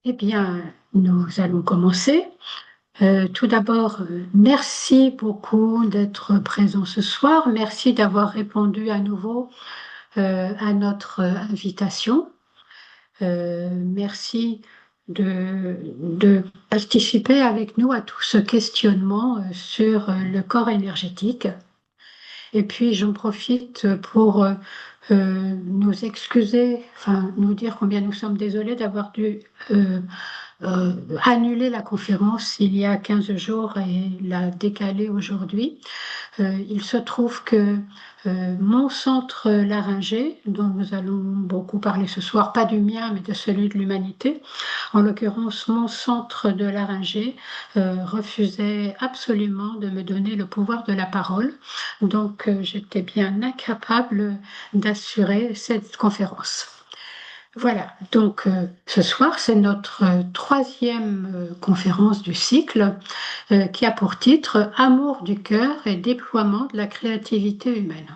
Eh bien, nous allons commencer. Tout d'abord, merci beaucoup d'être présent ce soir. Merci d'avoir répondu à nouveau à notre invitation. Merci de participer avec nous à tout ce questionnement sur le corps énergétique. Et puis, j'en profite pour nous excuser, enfin, nous dire combien nous sommes désolés d'avoir dû annuler la conférence il y a 15 jours et la décaler aujourd'hui. Il se trouve que mon centre laryngé, dont nous allons beaucoup parler ce soir, pas du mien, mais de celui de l'humanité, en l'occurrence mon centre de laryngé, refusait absolument de me donner le pouvoir de la parole. Donc j'étais bien incapable d'assurer cette conférence. Voilà, donc ce soir, c'est notre troisième conférence du cycle qui a pour titre Amour du cœur et déploiement de la créativité humaine.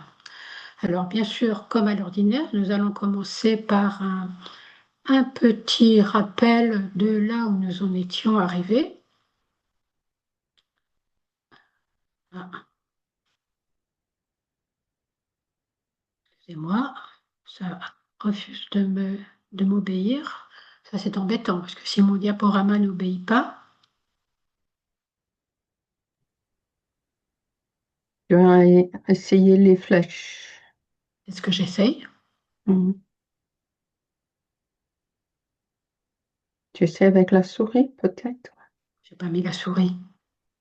Alors bien sûr, comme à l'ordinaire, nous allons commencer par un petit rappel de là où nous en étions arrivés. Ah, excusez-moi, ça refuse de m'obéir. Ça c'est embêtant parce que si mon diaporama n'obéit pas, Tu vas essayer les flèches. c'est ce que j'essaye. Mhm. Tu sais avec la souris, peut-être? J'ai pas mis la souris.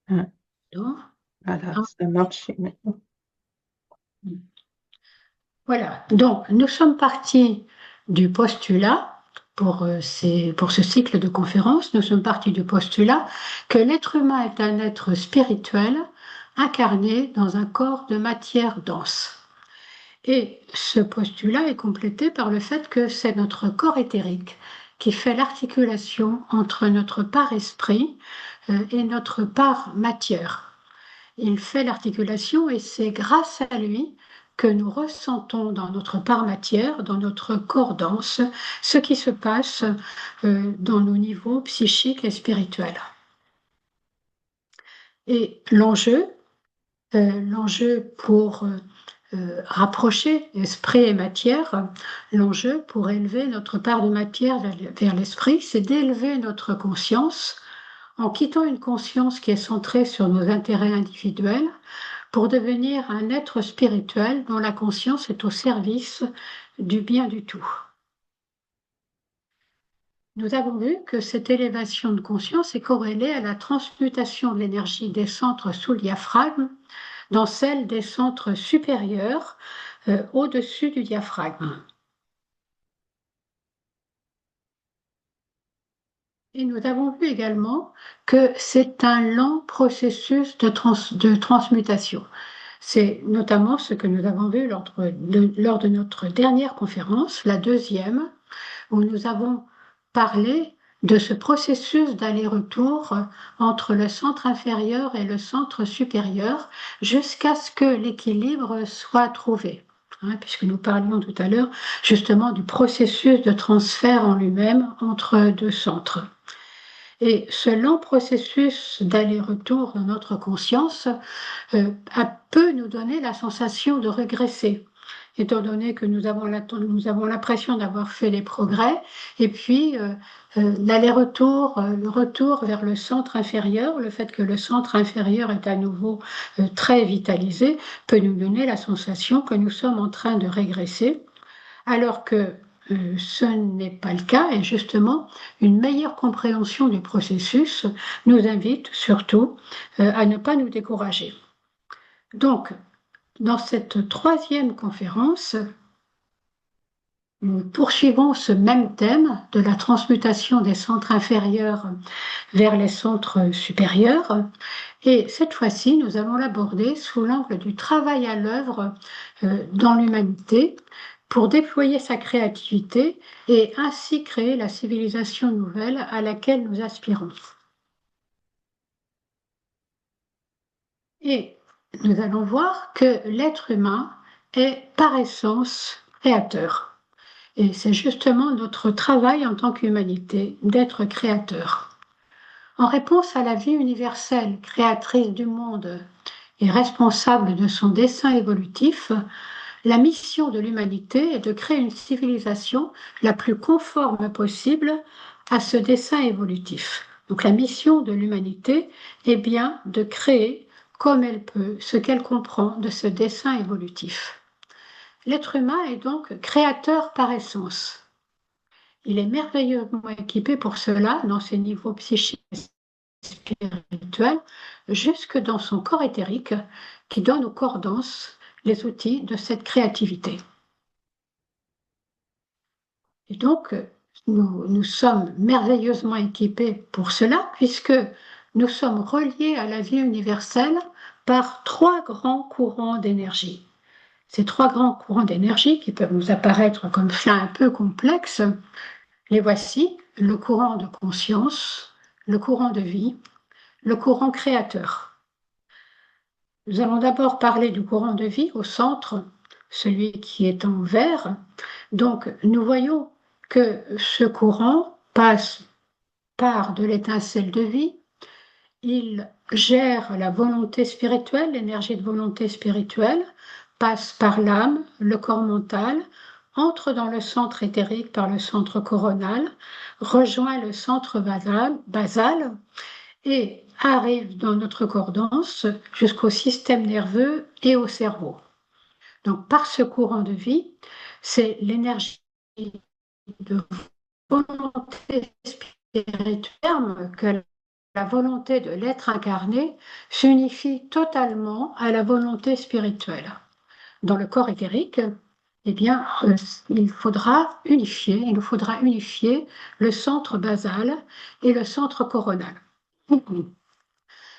Ah, Non. voilà, Ah. ça marche maintenant. Voilà, donc nous sommes partis du postulat pour ce cycle de conférences, nous sommes partis du postulat que l'être humain est un être spirituel incarné dans un corps de matière dense. Et ce postulat est complété par le fait que c'est notre corps éthérique qui fait l'articulation entre notre part esprit et notre part matière. Il fait l'articulation et c'est grâce à lui que nous ressentons dans notre part matière, dans notre corps dense, ce qui se passe dans nos niveaux psychiques et spirituels. Et l'enjeu pour rapprocher esprit et matière, l'enjeu pour élever notre part de matière vers l'esprit, c'est d'élever notre conscience en quittant une conscience qui est centrée sur nos intérêts individuels pour devenir un être spirituel dont la conscience est au service du bien du tout. Nous avons vu que cette élévation de conscience est corrélée à la transmutation de l'énergie des centres sous le diaphragme dans celle des centres supérieurs au-dessus du diaphragme. Et nous avons vu également que c'est un lent processus de transmutation. C'est notamment ce que nous avons vu lors de notre dernière conférence, la deuxième, où nous avons parlé de ce processus d'aller-retour entre le centre inférieur et le centre supérieur jusqu'à ce que l'équilibre soit trouvé. Puisque nous parlions tout à l'heure justement du processus de transfert en lui-même entre deux centres. Et ce lent processus d'aller-retour dans notre conscience peut nous donner la sensation de régresser, étant donné que nous avons l'impression d'avoir fait des progrès, et puis l'aller-retour, le retour vers le centre inférieur, le fait que le centre inférieur est à nouveau très vitalisé, peut nous donner la sensation que nous sommes en train de régresser, alors que ce n'est pas le cas, et justement, une meilleure compréhension du processus nous invite surtout à ne pas nous décourager. Donc, dans cette troisième conférence, nous poursuivons ce même thème de la transmutation des centres inférieurs vers les centres supérieurs. Et cette fois-ci, nous allons l'aborder sous l'angle du travail à l'œuvre dans l'humanité pour déployer sa créativité et ainsi créer la civilisation nouvelle à laquelle nous aspirons. Et nous allons voir que l'être humain est par essence créateur. Et c'est justement notre travail en tant qu'humanité d'être créateur. En réponse à la vie universelle, créatrice du monde et responsable de son dessein évolutif, la mission de l'humanité est de créer une civilisation la plus conforme possible à ce dessein évolutif. Donc la mission de l'humanité est bien de créer comme elle peut ce qu'elle comprend de ce dessein évolutif. L'être humain est donc créateur par essence. Il est merveilleusement équipé pour cela dans ses niveaux psychiques et spirituels, jusque dans son corps éthérique qui donne au corps dense les outils de cette créativité. Et donc, nous sommes merveilleusement équipés pour cela, puisque nous sommes reliés à la vie universelle par trois grands courants d'énergie. Ces trois grands courants d'énergie, qui peuvent nous apparaître comme cela un peu complexes, les voici: le courant de conscience, le courant de vie, le courant créateur. Nous allons d'abord parler du courant de vie au centre, celui qui est en vert. Donc, nous voyons que ce courant passe par de l'étincelle de vie, il gère la volonté spirituelle, l'énergie de volonté spirituelle, passe par l'âme, le corps mental, entre dans le centre éthérique par le centre coronal, rejoint le centre basal et arrive dans notre corps dense jusqu'au système nerveux et au cerveau. Donc par ce courant de vie, c'est l'énergie de volonté spirituelle que la volonté de l'être incarné s'unifie totalement à la volonté spirituelle. Dans le corps éthérique, eh bien, il nous faudra unifier le centre basal et le centre coronal.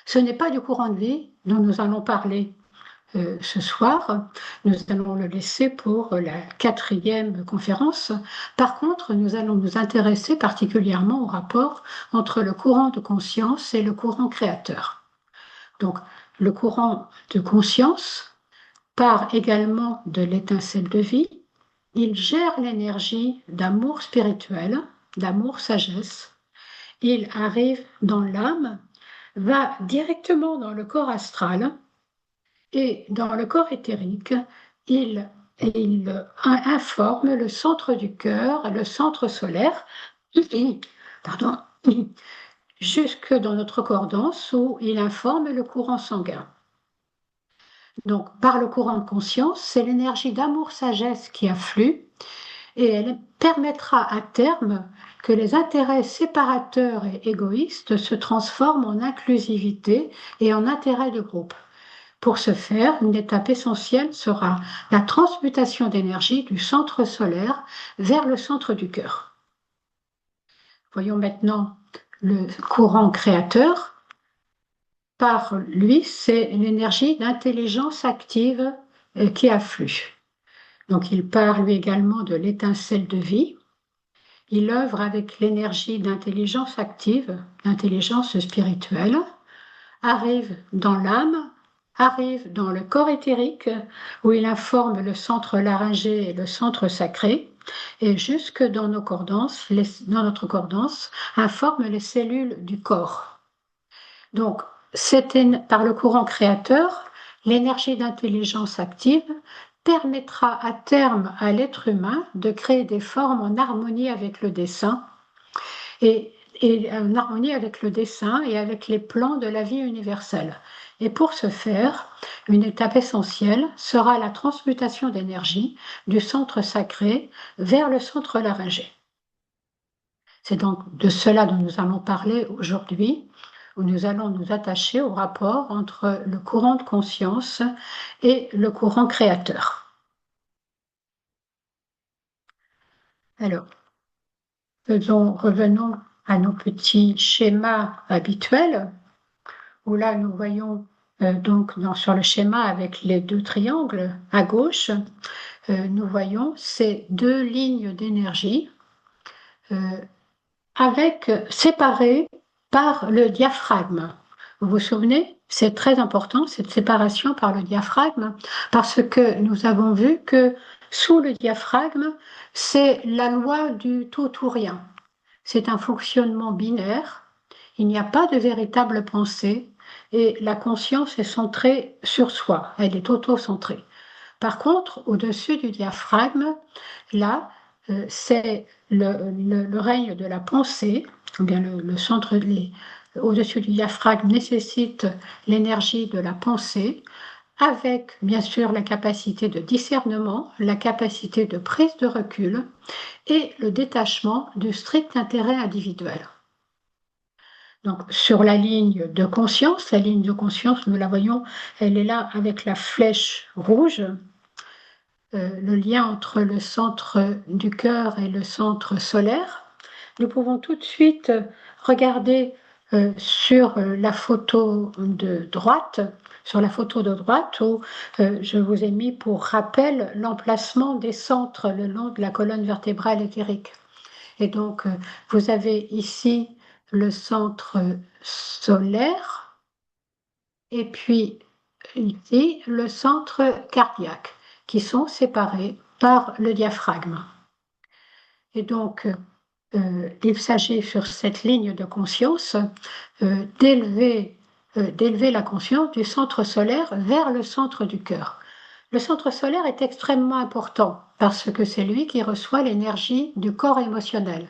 Ce n'est pas du courant de vie dont nous allons parler ce soir. Nous allons le laisser pour la 4e conférence. Par contre, nous allons nous intéresser particulièrement au rapport entre le courant de conscience et le courant créateur. Donc, le courant de conscience part également de l'étincelle de vie. Il gère l'énergie d'amour spirituel, d'amour sagesse. Il arrive dans l'âme, va directement dans le corps astral, et dans le corps éthérique, il informe le centre du cœur, le centre solaire, pardon, jusque dans notre corps dense où il informe le courant sanguin. Donc, par le courant de conscience, c'est l'énergie d'amour-sagesse qui afflue et elle permettra à terme que les intérêts séparateurs et égoïstes se transforment en inclusivité et en intérêt de groupe. Pour ce faire, une étape essentielle sera la transmutation d'énergie du centre solaire vers le centre du cœur. Voyons maintenant le courant créateur. Par lui, c'est l'énergie d'intelligence active qui afflue. Donc il part lui également de l'étincelle de vie. Il œuvre avec l'énergie d'intelligence active, d'intelligence spirituelle, arrive dans l'âme, arrive dans le corps éthérique où il informe le centre laryngé et le centre sacré, et jusque dans nos cordances, dans notre cordance, informe les cellules du corps. Donc, par le courant créateur, l'énergie d'intelligence active permettra à terme à l'être humain de créer des formes en harmonie avec le dessein et en harmonie avec le dessein et avec les plans de la vie universelle. Et pour ce faire, une étape essentielle sera la transmutation d'énergie du centre sacré vers le centre laryngé. C'est donc de cela dont nous allons parler aujourd'hui, où nous allons nous attacher au rapport entre le courant de conscience et le courant créateur. Alors, revenons à nos petits schémas habituels, où là nous voyons donc sur le schéma avec les deux triangles à gauche, nous voyons ces deux lignes d'énergie séparées par le diaphragme. Vous vous souvenez, c'est très important cette séparation par le diaphragme parce que nous avons vu que Sous le diaphragme, c'est la loi du tout ou rien. C'est un fonctionnement binaire. Il n'y a pas de véritable pensée et la conscience est centrée sur soi. Elle est auto-centrée. Par contre, au-dessus du diaphragme, là, c'est le règne de la pensée, ou bien le centre, au-dessus du diaphragme nécessite l'énergie de la pensée, avec bien sûr la capacité de discernement, la capacité de prise de recul et le détachement du strict intérêt individuel. Donc, sur la ligne de conscience, nous la voyons, elle est là avec la flèche rouge, le lien entre le centre du cœur et le centre solaire. Nous pouvons tout de suite regarder sur la photo de droite, où je vous ai mis pour rappel l'emplacement des centres le long de la colonne vertébrale éthérique. Et donc, vous avez ici le centre solaire et puis ici le centre cardiaque qui sont séparés par le diaphragme. Et donc, il s'agit sur cette ligne de conscience d'élever la conscience du centre solaire vers le centre du cœur. Le centre solaire est extrêmement important parce que c'est lui qui reçoit l'énergie du corps émotionnel.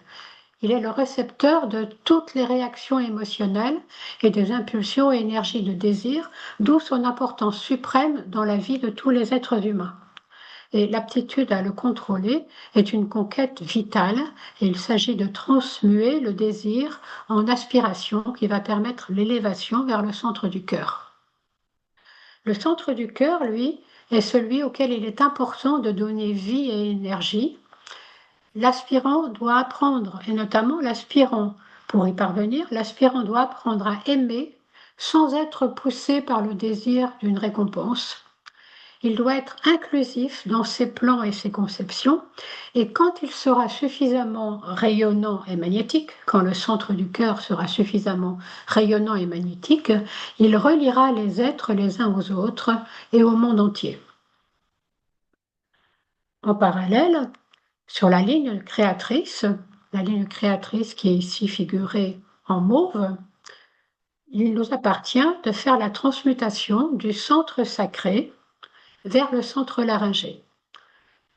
Il est le récepteur de toutes les réactions émotionnelles et des impulsions et énergies de désir, d'où son importance suprême dans la vie de tous les êtres humains. Et l'aptitude à le contrôler est une conquête vitale et il s'agit de transmuer le désir en aspiration qui va permettre l'élévation vers le centre du cœur. Le centre du cœur, lui, est celui auquel il est important de donner vie et énergie. L'aspirant doit apprendre, et notamment l'aspirant, pour y parvenir, l'aspirant doit apprendre à aimer sans être poussé par le désir d'une récompense. Il doit être inclusif dans ses plans et ses conceptions, et quand il sera suffisamment rayonnant et magnétique, quand le centre du cœur sera suffisamment rayonnant et magnétique, il reliera les êtres les uns aux autres et au monde entier. En parallèle, sur la ligne créatrice qui est ici figurée en mauve, il nous appartient de faire la transmutation du centre sacré vers le centre laryngé.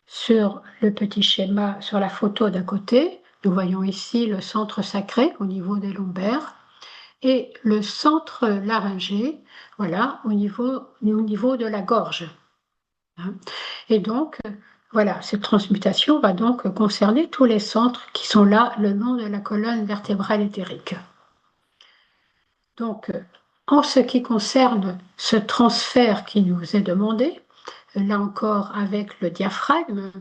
Sur le petit schéma, sur la photo d'à côté, nous voyons ici le centre sacré au niveau des lombaires et le centre laryngé, voilà, au niveau de la gorge. Et donc, voilà, cette transmutation va donc concerner tous les centres qui sont là le long de la colonne vertébrale éthérique. Donc, en ce qui concerne ce transfert qui nous est demandé, là encore avec le diaphragme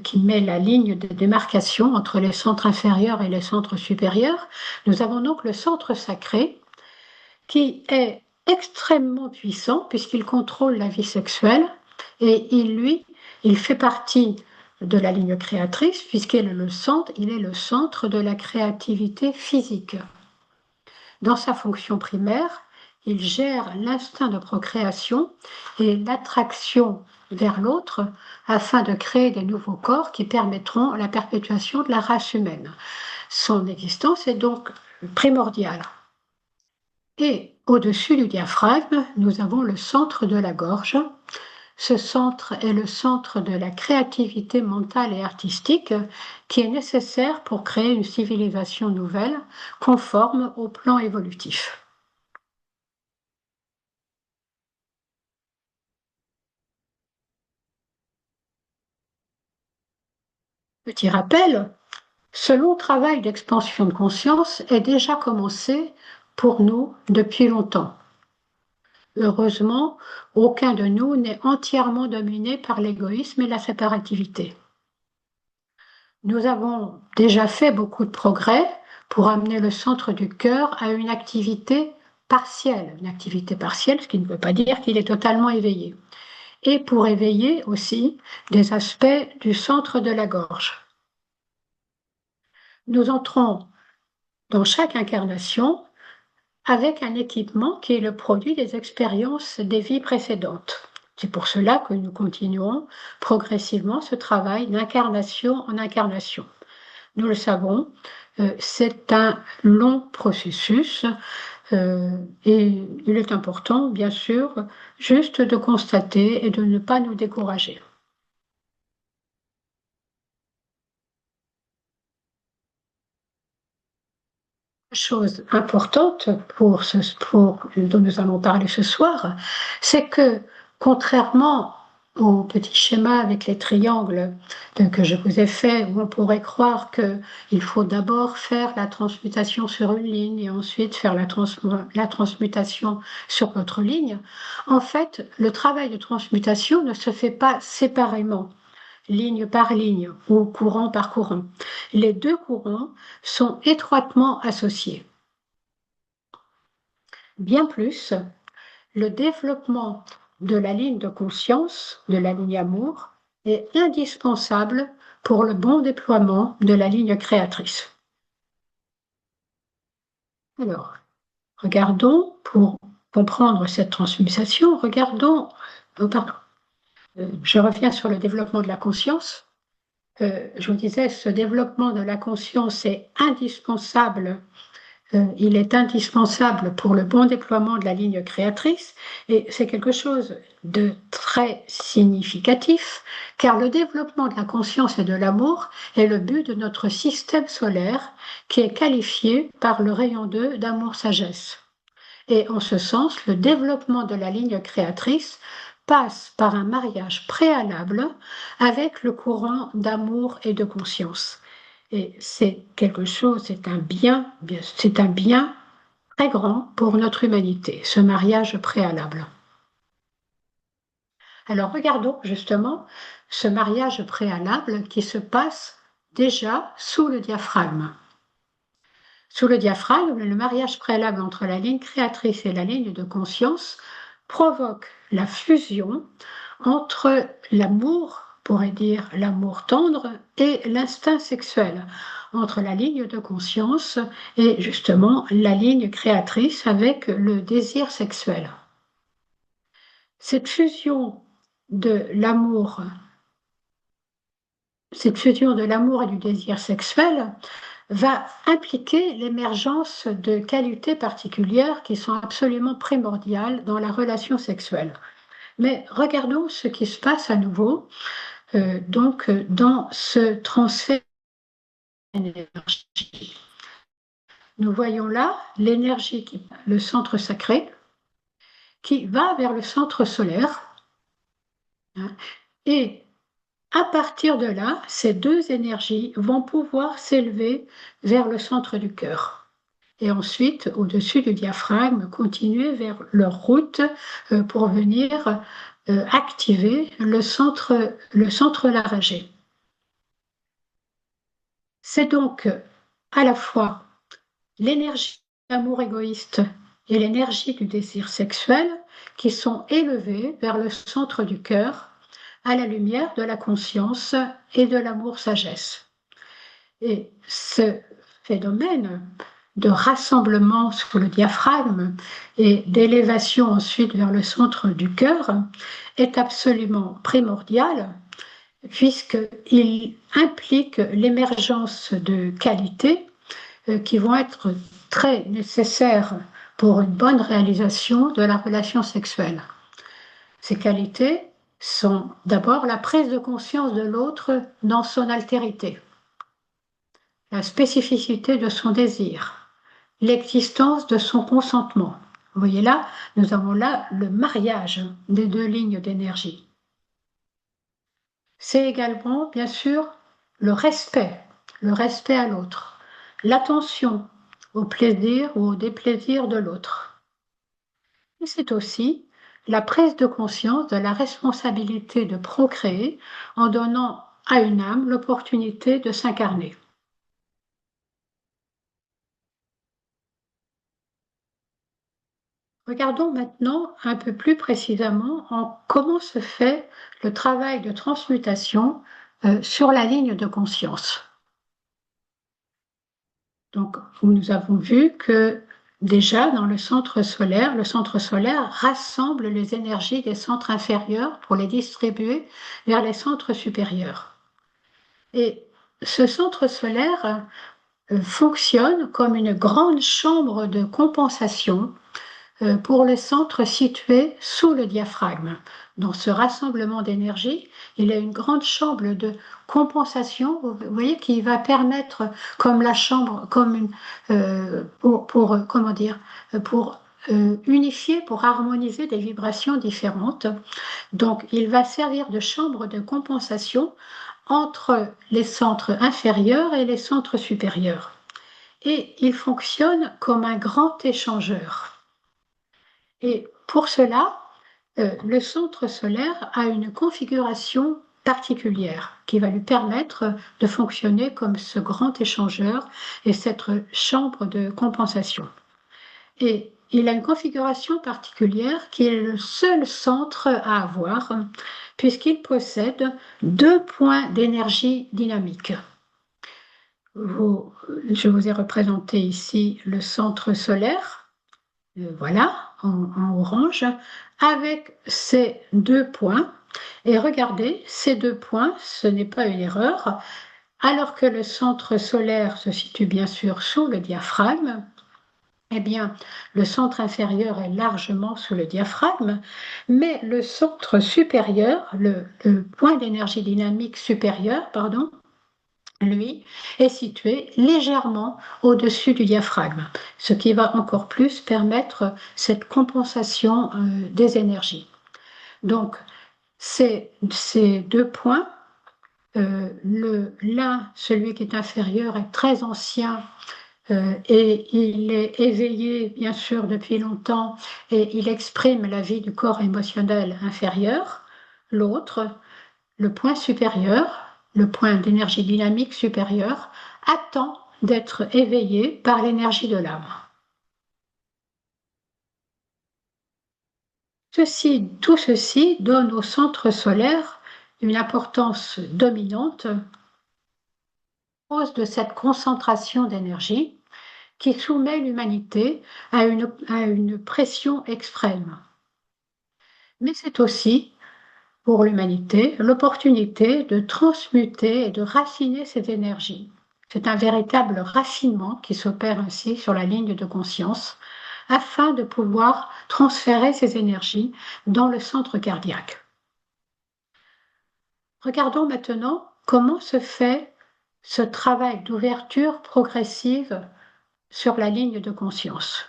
qui met la ligne de démarcation entre les centres inférieurs et les centres supérieurs, nous avons donc le centre sacré qui est extrêmement puissant puisqu'il contrôle la vie sexuelle et il fait partie de la ligne créatrice puisqu'il est le centre de la créativité physique. Dans sa fonction primaire, il gère l'instinct de procréation et l'attraction vers l'autre afin de créer des nouveaux corps qui permettront la perpétuation de la race humaine. Son existence est donc primordiale. Et au-dessus du diaphragme, nous avons le centre de la gorge. Ce centre est le centre de la créativité mentale et artistique qui est nécessaire pour créer une civilisation nouvelle conforme au plan évolutif. Petit rappel, ce long travail d'expansion de conscience est déjà commencé pour nous depuis longtemps. Heureusement, aucun de nous n'est entièrement dominé par l'égoïsme et la séparativité. Nous avons déjà fait beaucoup de progrès pour amener le centre du cœur à une activité partielle. Une activité partielle, ce qui ne veut pas dire qu'il est totalement éveillé. Et pour éveiller aussi des aspects du centre de la gorge. Nous entrons dans chaque incarnation avec un équipement qui est le produit des expériences des vies précédentes. C'est pour cela que nous continuons progressivement ce travail d'incarnation en incarnation. Nous le savons, c'est un long processus et il est important, bien sûr, juste de constater et de ne pas nous décourager. Chose importante dont nous allons parler ce soir, c'est que contrairement au petit schéma avec les triangles que je vous ai fait, où on pourrait croire qu'il faut d'abord faire la transmutation sur une ligne et ensuite faire la transmutation sur l'autre ligne, en fait, le travail de transmutation ne se fait pas séparément, ligne par ligne ou courant par courant. Les deux courants sont étroitement associés. Bien plus, le développement de la ligne de conscience, de la ligne amour, est indispensable pour le bon déploiement de la ligne créatrice. Alors, regardons, pour comprendre cette transmutation, je reviens sur le développement de la conscience. Je vous disais, ce développement de la conscience est indispensable. Il est indispensable pour le bon déploiement de la ligne créatrice et c'est quelque chose de très significatif car le développement de la conscience et de l'amour est le but de notre système solaire qui est qualifié par le rayon 2 d'amour-sagesse. Et en ce sens, le développement de la ligne créatrice passe par un mariage préalable avec le courant d'amour et de conscience. Et c'est quelque chose, c'est un bien très grand pour notre humanité, ce mariage préalable. Alors regardons justement ce mariage préalable qui se passe déjà sous le diaphragme. Sous le diaphragme, le mariage préalable entre la ligne créatrice et la ligne de conscience provoque la fusion entre l'amour, on pourrait dire l'amour tendre, et l'instinct sexuel, entre la ligne de conscience et justement la ligne créatrice avec le désir sexuel. Cette fusion de l'amour et du désir sexuel va impliquer l'émergence de qualités particulières qui sont absolument primordiales dans la relation sexuelle. Mais regardons ce qui se passe à nouveau dans ce transfert d'énergie. Nous voyons là l'énergie, le centre sacré, qui va vers le centre solaire. Et à partir de là, ces deux énergies vont pouvoir s'élever vers le centre du cœur. Et ensuite, au-dessus du diaphragme, continuer vers leur route pour venir activer le centre laryngé. C'est donc à la fois l'énergie de l'amour égoïste et l'énergie du désir sexuel qui sont élevées vers le centre du cœur à la lumière de la conscience et de l'amour-sagesse. Et ce phénomène de rassemblement sous le diaphragme et d'élévation ensuite vers le centre du cœur est absolument primordial puisqu'il implique l'émergence de qualités qui vont être très nécessaires pour une bonne réalisation de la relation sexuelle. Ces qualités sont d'abord la prise de conscience de l'autre dans son altérité, la spécificité de son désir, l'existence de son consentement. Vous voyez là, nous avons là le mariage des deux lignes d'énergie. C'est également, bien sûr, le respect à l'autre, l'attention au plaisir ou au déplaisir de l'autre. Et c'est aussi la prise de conscience de la responsabilité de procréer en donnant à une âme l'opportunité de s'incarner. Regardons maintenant un peu plus précisément en comment se fait le travail de transmutation sur la ligne de conscience. Donc, nous avons vu que déjà dans le centre solaire rassemble les énergies des centres inférieurs pour les distribuer vers les centres supérieurs. Et ce centre solaire fonctionne comme une grande chambre de compensation pour le centre situé sous le diaphragme. Dans ce rassemblement d'énergie, il y a une grande chambre de compensation, vous voyez, qui va permettre, comme la chambre, comme une, comment dire, pour unifier, pour harmoniser des vibrations différentes. Donc, il va servir de chambre de compensation entre les centres inférieurs et les centres supérieurs. Et il fonctionne comme un grand échangeur. Et pour cela, le centre solaire a une configuration particulière qui va lui permettre de fonctionner comme ce grand échangeur et cette chambre de compensation. Et il a une configuration particulière qui est le seul centre à avoir puisqu'il possède 2 points d'énergie dynamique. Je vous ai représenté ici le centre solaire, voilà, en orange, avec ces 2 points. Et regardez, ces 2 points, ce n'est pas une erreur, alors que le centre solaire se situe bien sûr sous le diaphragme, eh bien, le centre inférieur est largement sous le diaphragme, mais le centre supérieur, le point d'énergie dynamique supérieur, pardon, lui, est situé légèrement au-dessus du diaphragme, ce qui va encore plus permettre cette compensation des énergies. Donc, ces 2 points, l'un, celui qui est inférieur, est très ancien et il est éveillé, bien sûr, depuis longtemps et il exprime la vie du corps émotionnel inférieur. L'autre, le point supérieur, le point d'énergie dynamique supérieur, attend d'être éveillé par l'énergie de l'âme. Tout ceci donne au centre solaire une importance dominante à cause de cette concentration d'énergie qui soumet l'humanité à une pression extrême. Mais c'est aussi, pour l'humanité, l'opportunité de transmuter et de raciner cette énergie. C'est un véritable raffinement qui s'opère ainsi sur la ligne de conscience afin de pouvoir transférer ces énergies dans le centre cardiaque. Regardons maintenant comment se fait ce travail d'ouverture progressive sur la ligne de conscience.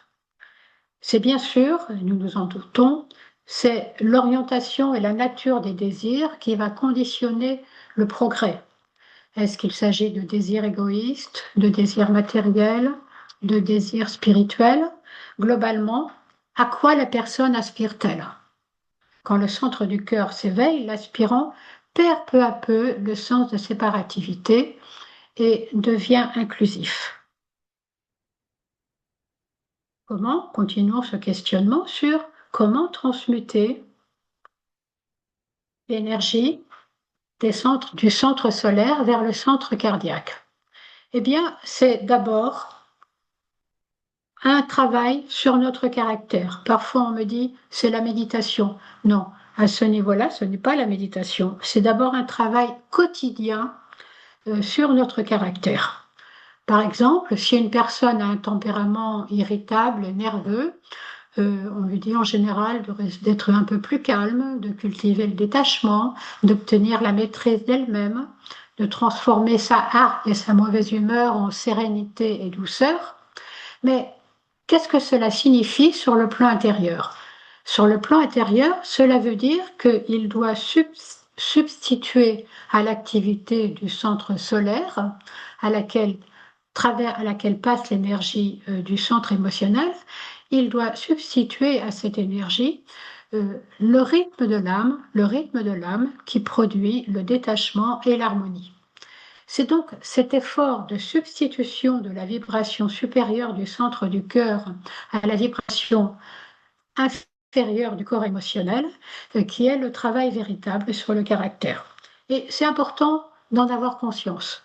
C'est bien sûr, nous nous en doutons, c'est l'orientation et la nature des désirs qui va conditionner le progrès. Est-ce qu'il s'agit de désirs égoïstes, de désirs matériels, de désirs spirituels? Globalement, à quoi la personne aspire-t-elle? Quand le centre du cœur s'éveille, l'aspirant perd peu à peu le sens de séparativité et devient inclusif. Continuons ce questionnement sur comment transmuter l'énergie du centre solaire vers le centre cardiaque. Eh bien, c'est d'abord un travail sur notre caractère. Parfois, on me dit, c'est la méditation. Non, à ce niveau-là, ce n'est pas la méditation. C'est d'abord un travail quotidien sur notre caractère. Par exemple, si une personne a un tempérament irritable, nerveux, on lui dit en général d'être un peu plus calme, de cultiver le détachement, d'obtenir la maîtrise d'elle-même, de transformer sa hargne et sa mauvaise humeur en sérénité et douceur. Mais qu'est-ce que cela signifie sur le plan intérieur? Sur le plan intérieur, cela veut dire qu'il doit substituer à l'activité du centre solaire, à laquelle passe l'énergie du centre émotionnel, il doit substituer à cette énergie le rythme de l'âme qui produit le détachement et l'harmonie. C'est donc cet effort de substitution de la vibration supérieure du centre du cœur à la vibration inférieure du corps émotionnel qui est le travail véritable sur le caractère. Et c'est important d'en avoir conscience.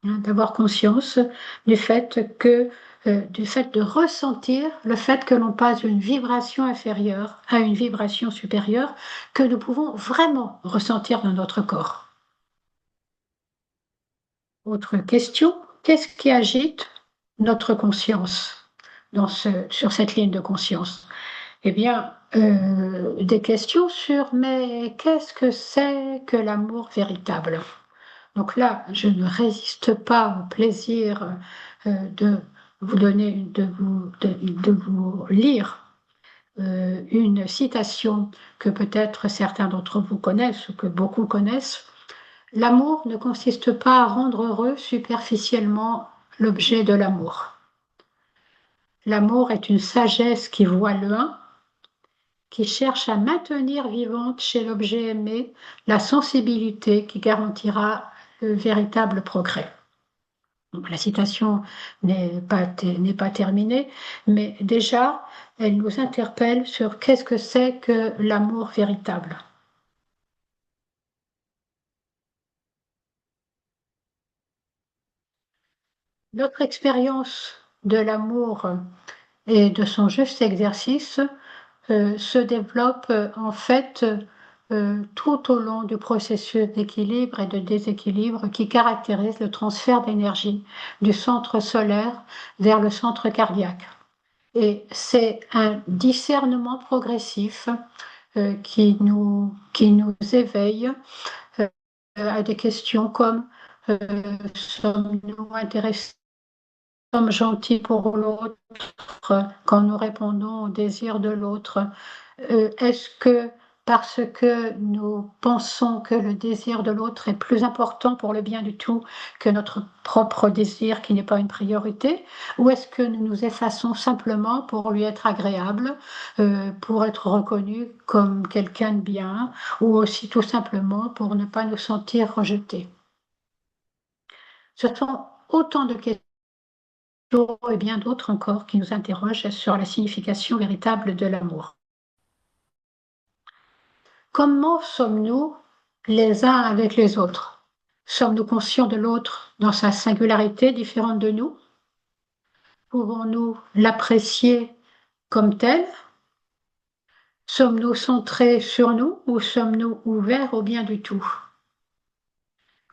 D'avoir conscience du fait que du fait de ressentir le fait que l'on passe d'une vibration inférieure à une vibration supérieure que nous pouvons vraiment ressentir dans notre corps. Autre question, qu'est-ce qui agite notre conscience sur cette ligne de conscience? Eh bien, des questions sur mais qu'est-ce que c'est que l'amour véritable? Donc là, je ne résiste pas au plaisir de vous donner, de vous lire une citation que peut-être certains d'entre vous connaissent ou que beaucoup connaissent. L'amour ne consiste pas à rendre heureux superficiellement l'objet de l'amour. L'amour est une sagesse qui voit loin, qui cherche à maintenir vivante chez l'objet aimé la sensibilité qui garantira le véritable progrès. Donc, la citation n'est pas terminée, mais déjà, elle nous interpelle sur qu'est-ce que c'est que l'amour véritable. Notre expérience de l'amour et de son juste exercice se développe en fait tout au long du processus d'équilibre et de déséquilibre qui caractérise le transfert d'énergie du centre solaire vers le centre cardiaque. Et c'est un discernement progressif qui nous éveille à des questions comme sommes-nous intéressés, sommes gentils pour l'autre quand nous répondons au désir de l'autre? Est-ce que parce que nous pensons que le désir de l'autre est plus important pour le bien du tout que notre propre désir qui n'est pas une priorité, ou est-ce que nous nous effaçons simplement pour lui être agréable, pour être reconnu comme quelqu'un de bien, ou aussi tout simplement pour ne pas nous sentir rejetés? Ce sont autant de questions et bien d'autres encore qui nous interrogent sur la signification véritable de l'amour. Comment sommes-nous les uns avec les autres? Sommes-nous conscients de l'autre dans sa singularité différente de nous? Pouvons-nous l'apprécier comme tel? Sommes-nous centrés sur nous ou sommes-nous ouverts au bien du tout?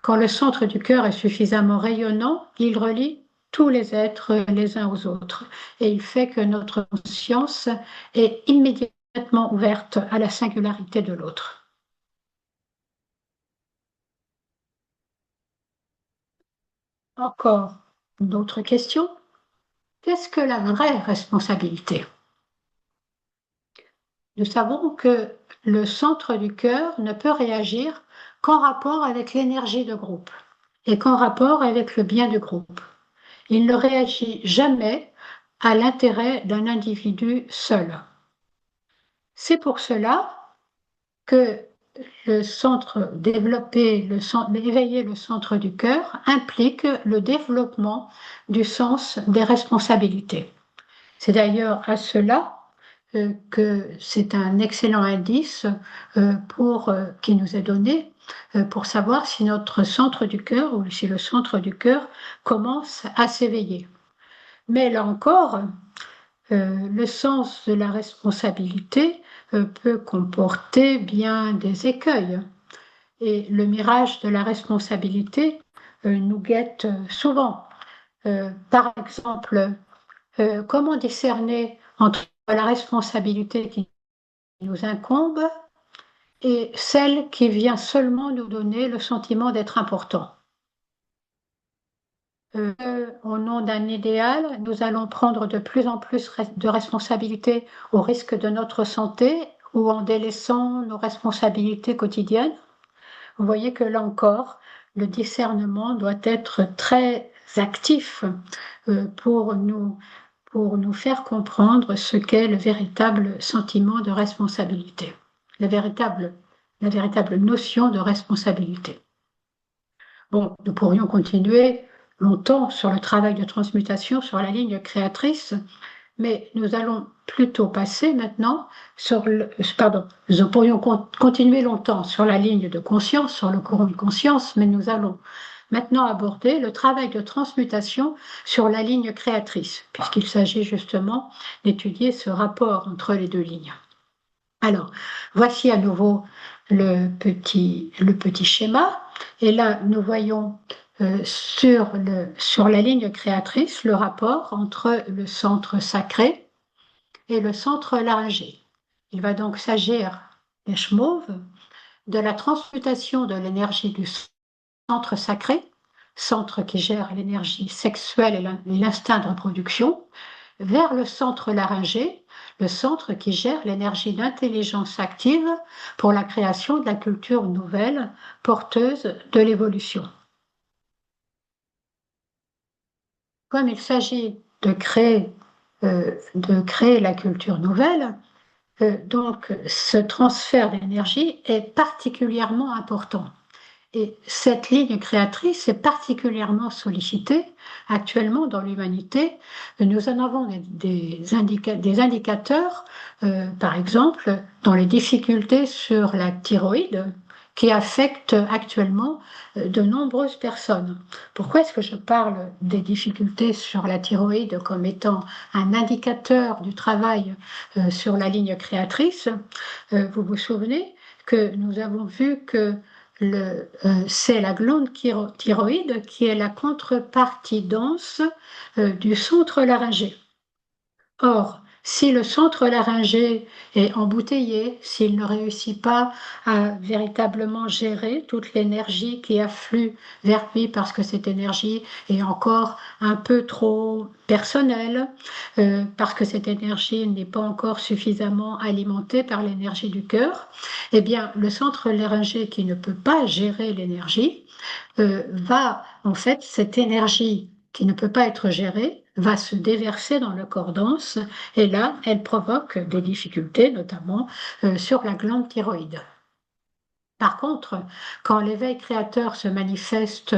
Quand le centre du cœur est suffisamment rayonnant, il relie tous les êtres les uns aux autres et il fait que notre conscience est immédiatement ouverte à la singularité de l'autre. Encore d'autres questions? Qu'est-ce que la vraie responsabilité? Nous savons que le centre du cœur ne peut réagir qu'en rapport avec l'énergie de groupe et qu'en rapport avec le bien du groupe. Il ne réagit jamais à l'intérêt d'un individu seul. C'est pour cela que le centre développer, éveiller le centre du cœur implique le développement du sens des responsabilités. C'est d'ailleurs à cela que c'est un excellent indice qui nous est donné pour savoir si notre centre du cœur ou si le centre du cœur commence à s'éveiller. Mais là encore, le sens de la responsabilité peut comporter bien des écueils. Et le mirage de la responsabilité nous guette souvent. Par exemple, comment discerner entre la responsabilité qui nous incombe et celle qui vient seulement nous donner le sentiment d'être important? Au nom d'un idéal, nous allons prendre de plus en plus de responsabilités au risque de notre santé ou en délaissant nos responsabilités quotidiennes. Vous voyez que là encore, le discernement doit être très actif pour nous faire comprendre ce qu'est le véritable sentiment de responsabilité, la véritable notion de responsabilité. Bon, nous pourrions continuer longtemps sur le travail de transmutation, sur la ligne créatrice, mais nous allons plutôt passer maintenant nous pourrions continuer longtemps sur la ligne de conscience, sur le courant de conscience, mais nous allons maintenant aborder le travail de transmutation sur la ligne créatrice, puisqu'il s'agit justement d'étudier ce rapport entre les deux lignes. Alors, voici à nouveau le petit schéma. Et là, nous voyons sur la ligne créatrice le rapport entre le centre sacré et le centre laryngé. Il va donc s'agir, les chmauves, de la transmutation de l'énergie du centre sacré, centre qui gère l'énergie sexuelle et l'instinct de reproduction, vers le centre laryngé, le centre qui gère l'énergie d'intelligence active pour la création de la culture nouvelle porteuse de l'évolution. Comme il s'agit de créer la culture nouvelle, donc ce transfert d'énergie est particulièrement important. Et cette ligne créatrice est particulièrement sollicitée actuellement dans l'humanité. Nous en avons des indicateurs, par exemple, dans les difficultés sur la thyroïde, qui affectent actuellement de nombreuses personnes. Pourquoi est-ce que je parle des difficultés sur la thyroïde comme étant un indicateur du travail sur la ligne créatrice? Vous vous souvenez que nous avons vu que c'est la glande thyroïde qui est la contrepartie dense du centre laryngé. Or, si le centre laryngé est embouteillé, s'il ne réussit pas à véritablement gérer toute l'énergie qui afflue vers lui parce que cette énergie est encore un peu trop personnelle, parce que cette énergie n'est pas encore suffisamment alimentée par l'énergie du cœur, eh bien, le centre laryngé qui ne peut pas gérer l'énergie va, en fait, cette énergie qui ne peut pas être gérée, va se déverser dans le corps dense et là, elle provoque des difficultés, notamment sur la glande thyroïde. Par contre, quand l'éveil créateur se manifeste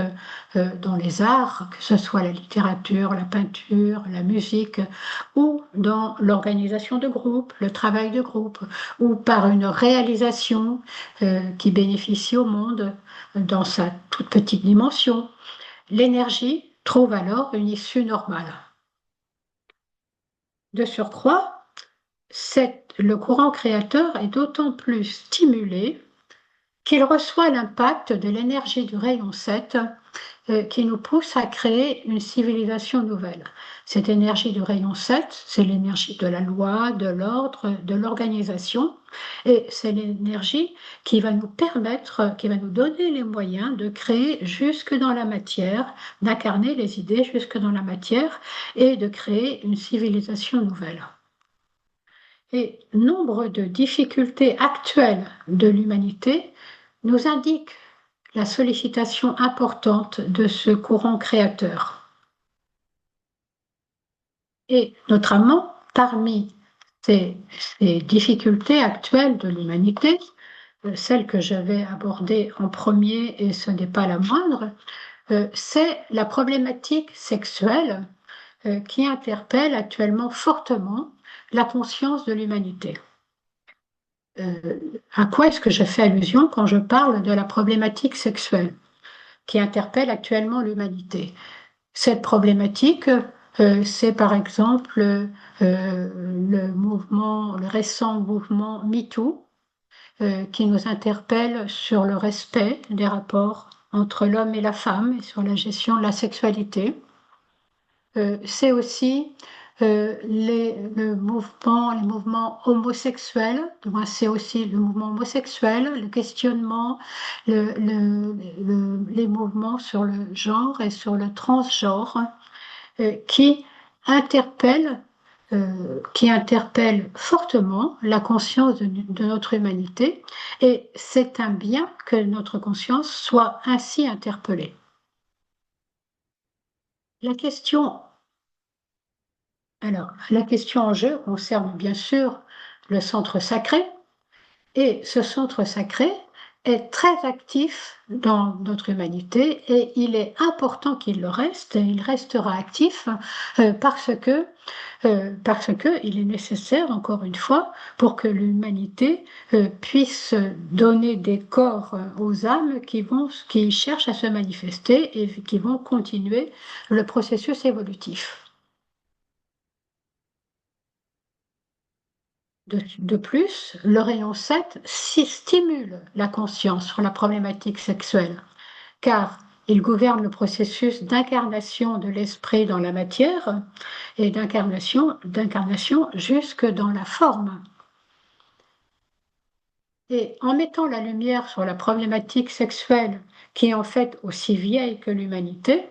dans les arts, que ce soit la littérature, la peinture, la musique, ou dans l'organisation de groupe, le travail de groupe, ou par une réalisation qui bénéficie au monde dans sa toute petite dimension, l'énergie trouve alors une issue normale. De surcroît, le courant créateur est d'autant plus stimulé qu'il reçoit l'impact de l'énergie du rayon 7 qui nous pousse à créer une civilisation nouvelle. Cette énergie du rayon 7, c'est l'énergie de la loi, de l'ordre, de l'organisation, et c'est l'énergie qui va nous permettre, qui va nous donner les moyens de créer jusque dans la matière, d'incarner les idées jusque dans la matière et de créer une civilisation nouvelle. Et nombre de difficultés actuelles de l'humanité nous indiquent la sollicitation importante de ce courant créateur. Et notamment, parmi ces difficultés actuelles de l'humanité, celle que je vais aborder en premier, et ce n'est pas la moindre, c'est la problématique sexuelle qui interpelle actuellement fortement la conscience de l'humanité. À quoi est-ce que je fais allusion quand je parle de la problématique sexuelle qui interpelle actuellement l'humanité? Cette problématique, c'est par exemple le récent mouvement MeToo, qui nous interpelle sur le respect des rapports entre l'homme et la femme et sur la gestion de la sexualité. C'est aussi les mouvements homosexuels, c'est aussi le mouvement homosexuel, le questionnement, les mouvements sur le genre et sur le transgenre qui interpellent fortement la conscience de notre humanité, et c'est un bien que notre conscience soit ainsi interpellée. La question en jeu concerne bien sûr le centre sacré, et ce centre sacré est très actif dans notre humanité et il est important qu'il le reste et il restera actif parce que il est nécessaire, encore une fois, pour que l'humanité puisse donner des corps aux âmes qui cherchent à se manifester et qui vont continuer le processus évolutif. De plus, le rayon 7 stimule la conscience sur la problématique sexuelle, car il gouverne le processus d'incarnation de l'esprit dans la matière et d'incarnation jusque dans la forme. Et en mettant la lumière sur la problématique sexuelle, qui est en fait aussi vieille que l'humanité,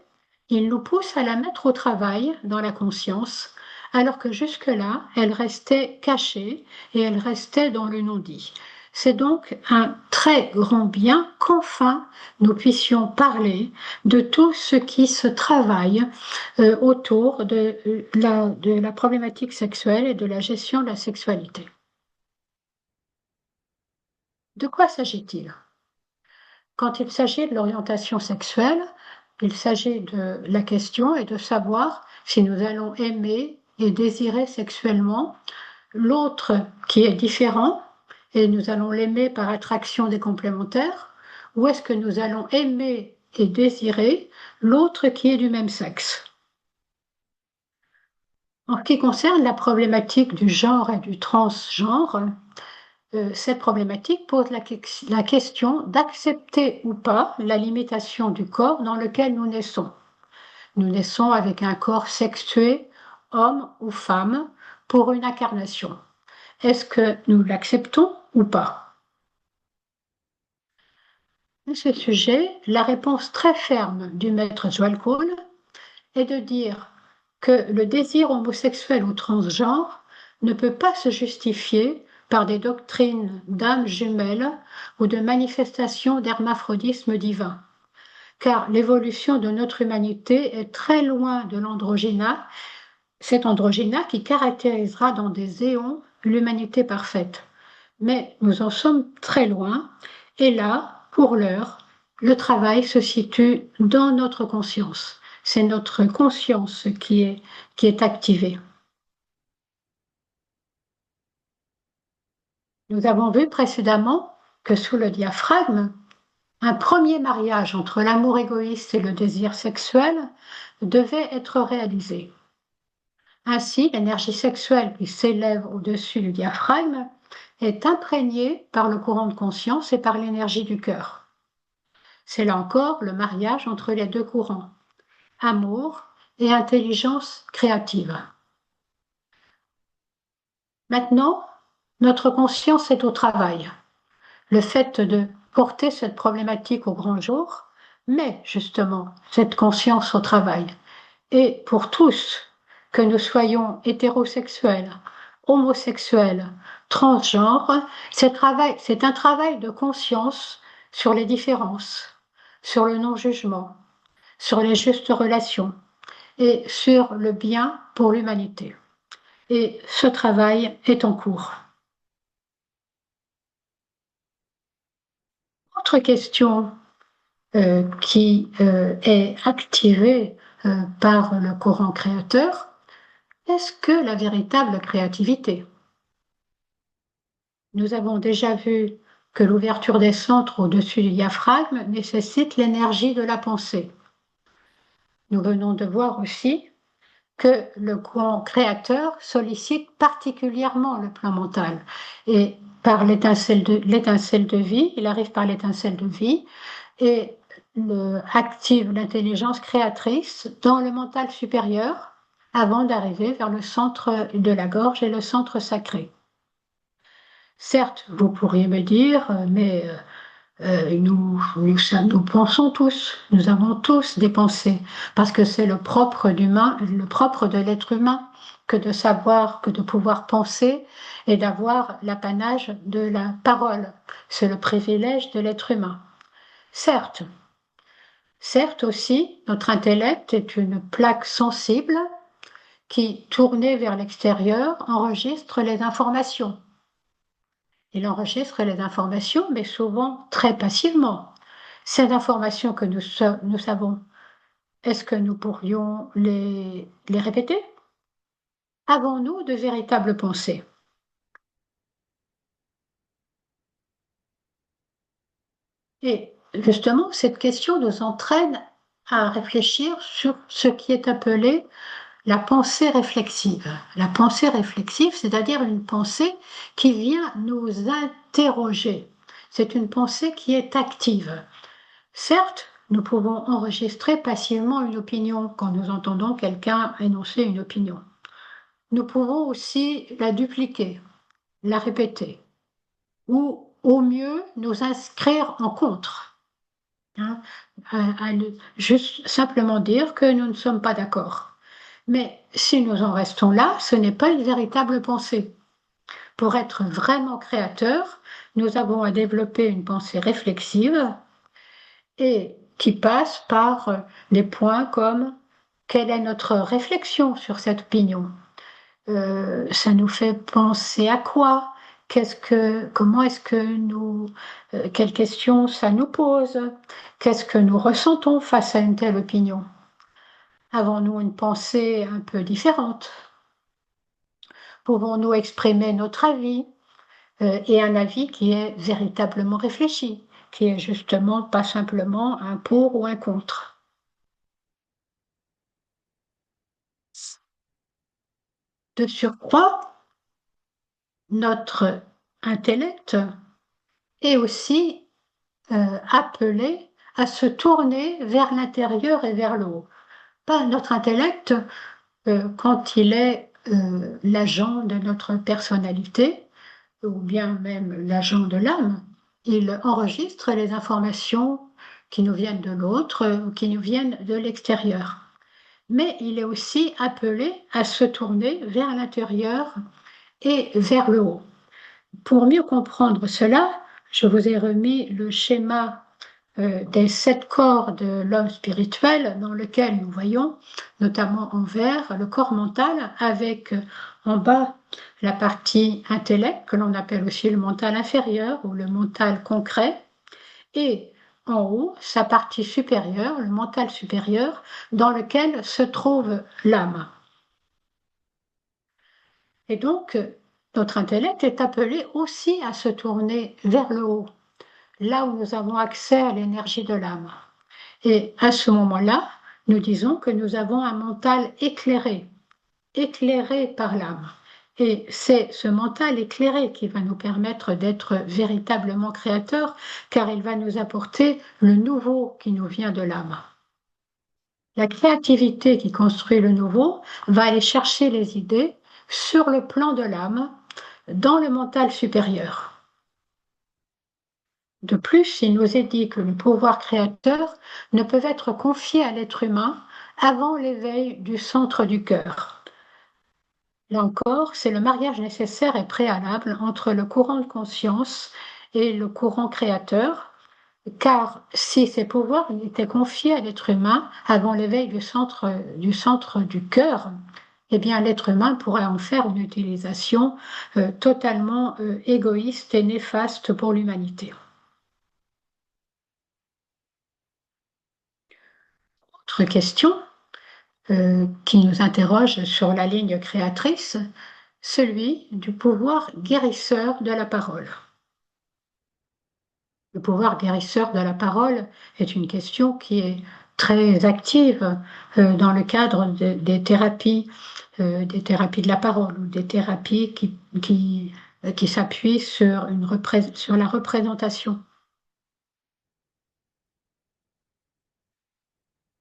il nous pousse à la mettre au travail dans la conscience, alors que jusque-là, elle restait cachée et elle restait dans le non-dit. C'est donc un très grand bien qu'enfin nous puissions parler de tout ce qui se travaille autour de la problématique sexuelle et de la gestion de la sexualité. De quoi s'agit-il? Quand il s'agit de l'orientation sexuelle, il s'agit de la question et de savoir si nous allons aimer et désirer sexuellement l'autre qui est différent et nous allons l'aimer par attraction des complémentaires, ou est-ce que nous allons aimer et désirer l'autre qui est du même sexe. En ce qui concerne la problématique du genre et du transgenre, cette problématique pose la question d'accepter ou pas la limitation du corps dans lequel nous naissons. Nous naissons avec un corps sexué, homme ou femme, pour une incarnation. Est-ce que nous l'acceptons ou pas? À ce sujet, la réponse très ferme du maître Zhuangzi est de dire que le désir homosexuel ou transgenre ne peut pas se justifier par des doctrines d'âmes jumelles ou de manifestations d'hermaphrodisme divin, car l'évolution de notre humanité est très loin de l'androgyna, cet androgyna qui caractérisera dans des éons l'humanité parfaite. Mais nous en sommes très loin, et là, pour l'heure, le travail se situe dans notre conscience. C'est notre conscience qui est activée. Nous avons vu précédemment que sous le diaphragme, un premier mariage entre l'amour égoïste et le désir sexuel devait être réalisé. Ainsi, l'énergie sexuelle qui s'élève au-dessus du diaphragme est imprégnée par le courant de conscience et par l'énergie du cœur. C'est là encore le mariage entre les deux courants, amour et intelligence créative. Maintenant, notre conscience est au travail. Le fait de porter cette problématique au grand jour met justement cette conscience au travail. Et pour tous, que nous soyons hétérosexuels, homosexuels, transgenres, c'est un travail de conscience sur les différences, sur le non-jugement, sur les justes relations et sur le bien pour l'humanité. Et ce travail est en cours. Autre question qui est activée par le courant créateur, est-ce que la véritable créativité? Nous avons déjà vu que l'ouverture des centres au-dessus du diaphragme nécessite l'énergie de la pensée. Nous venons de voir aussi que le courant créateur sollicite particulièrement le plan mental. Et par l'étincelle de vie, il arrive par l'étincelle de vie et active l'intelligence créatrice dans le mental supérieur avant d'arriver vers le centre de la gorge et le centre sacré. Certes, vous pourriez me dire, mais nous pensons tous, nous avons tous des pensées, parce que c'est le propre de l'être humain, que de savoir, que de pouvoir penser et d'avoir l'apanage de la parole. C'est le privilège de l'être humain. Certes aussi, notre intellect est une plaque sensible qui, tournée vers l'extérieur, enregistre les informations. Il enregistre les informations, mais souvent très passivement. Ces informations que nous savons, est-ce que nous pourrions les répéter? Avons-nous de véritables pensées? Et justement, cette question nous entraîne à réfléchir sur ce qui est appelé la pensée réflexive. La pensée réflexive, c'est-à-dire une pensée qui vient nous interroger. C'est une pensée qui est active. Certes, nous pouvons enregistrer passivement une opinion quand nous entendons quelqu'un énoncer une opinion. Nous pouvons aussi la dupliquer, la répéter, ou au mieux nous inscrire en contre, hein, juste simplement dire que nous ne sommes pas d'accord. Mais si nous en restons là, ce n'est pas une véritable pensée. Pour être vraiment créateur, nous avons à développer une pensée réflexive et qui passe par des points comme quelle est notre réflexion sur cette opinion? Ça nous fait penser à quoi? Comment est-ce que quelles questions ça nous pose? Qu'est-ce que nous ressentons face à une telle opinion? Avons-nous une pensée un peu différente? Pouvons-nous exprimer notre avis et un avis qui est véritablement réfléchi, qui est justement pas simplement un pour ou un contre? De surcroît, notre intellect est aussi appelé à se tourner vers l'intérieur et vers le haut. Pas notre intellect, quand il est l'agent de notre personnalité, ou bien même l'agent de l'âme, il enregistre les informations qui nous viennent de l'autre ou qui nous viennent de l'extérieur. Mais il est aussi appelé à se tourner vers l'intérieur et vers le haut. Pour mieux comprendre cela, je vous ai remis le schéma des 7 corps de l'homme spirituel dans lequel nous voyons, notamment en vert, le corps mental avec en bas la partie intellect que l'on appelle aussi le mental inférieur ou le mental concret et en haut sa partie supérieure, le mental supérieur dans lequel se trouve l'âme. Et donc notre intellect est appelé aussi à se tourner vers le haut, là où nous avons accès à l'énergie de l'âme. Et à ce moment-là, nous disons que nous avons un mental éclairé, éclairé par l'âme. Et c'est ce mental éclairé qui va nous permettre d'être véritablement créateurs, car il va nous apporter le nouveau qui nous vient de l'âme. La créativité qui construit le nouveau va aller chercher les idées sur le plan de l'âme, dans le mental supérieur. De plus, il nous est dit que le pouvoir créateur ne peut être confié à l'être humain avant l'éveil du centre du cœur. Là encore, c'est le mariage nécessaire et préalable entre le courant de conscience et le courant créateur, car si ces pouvoirs étaient confiés à l'être humain avant l'éveil du centre du cœur, eh bien l'être humain pourrait en faire une utilisation totalement égoïste et néfaste pour l'humanité. Autre question qui nous interroge sur la ligne créatrice, celui du pouvoir guérisseur de la parole. Le pouvoir guérisseur de la parole est une question qui est très active dans le cadre des thérapies de la parole ou des thérapies qui s'appuient sur la représentation.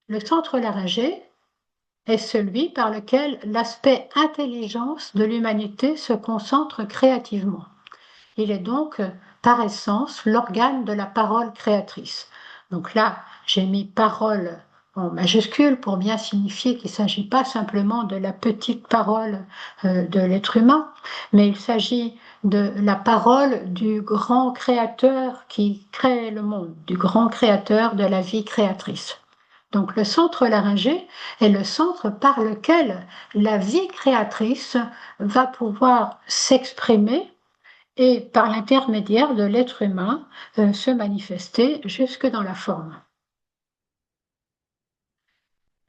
Le centre laryngé est celui par lequel l'aspect intelligence de l'humanité se concentre créativement. Il est donc, par essence, l'organe de la parole créatrice. Donc là, j'ai mis parole en majuscule pour bien signifier qu'il ne s'agit pas simplement de la petite parole de l'être humain, mais il s'agit de la parole du grand créateur qui crée le monde, du grand créateur de la vie créatrice. Donc le centre laryngé est le centre par lequel la vie créatrice va pouvoir s'exprimer et par l'intermédiaire de l'être humain se manifester jusque dans la forme.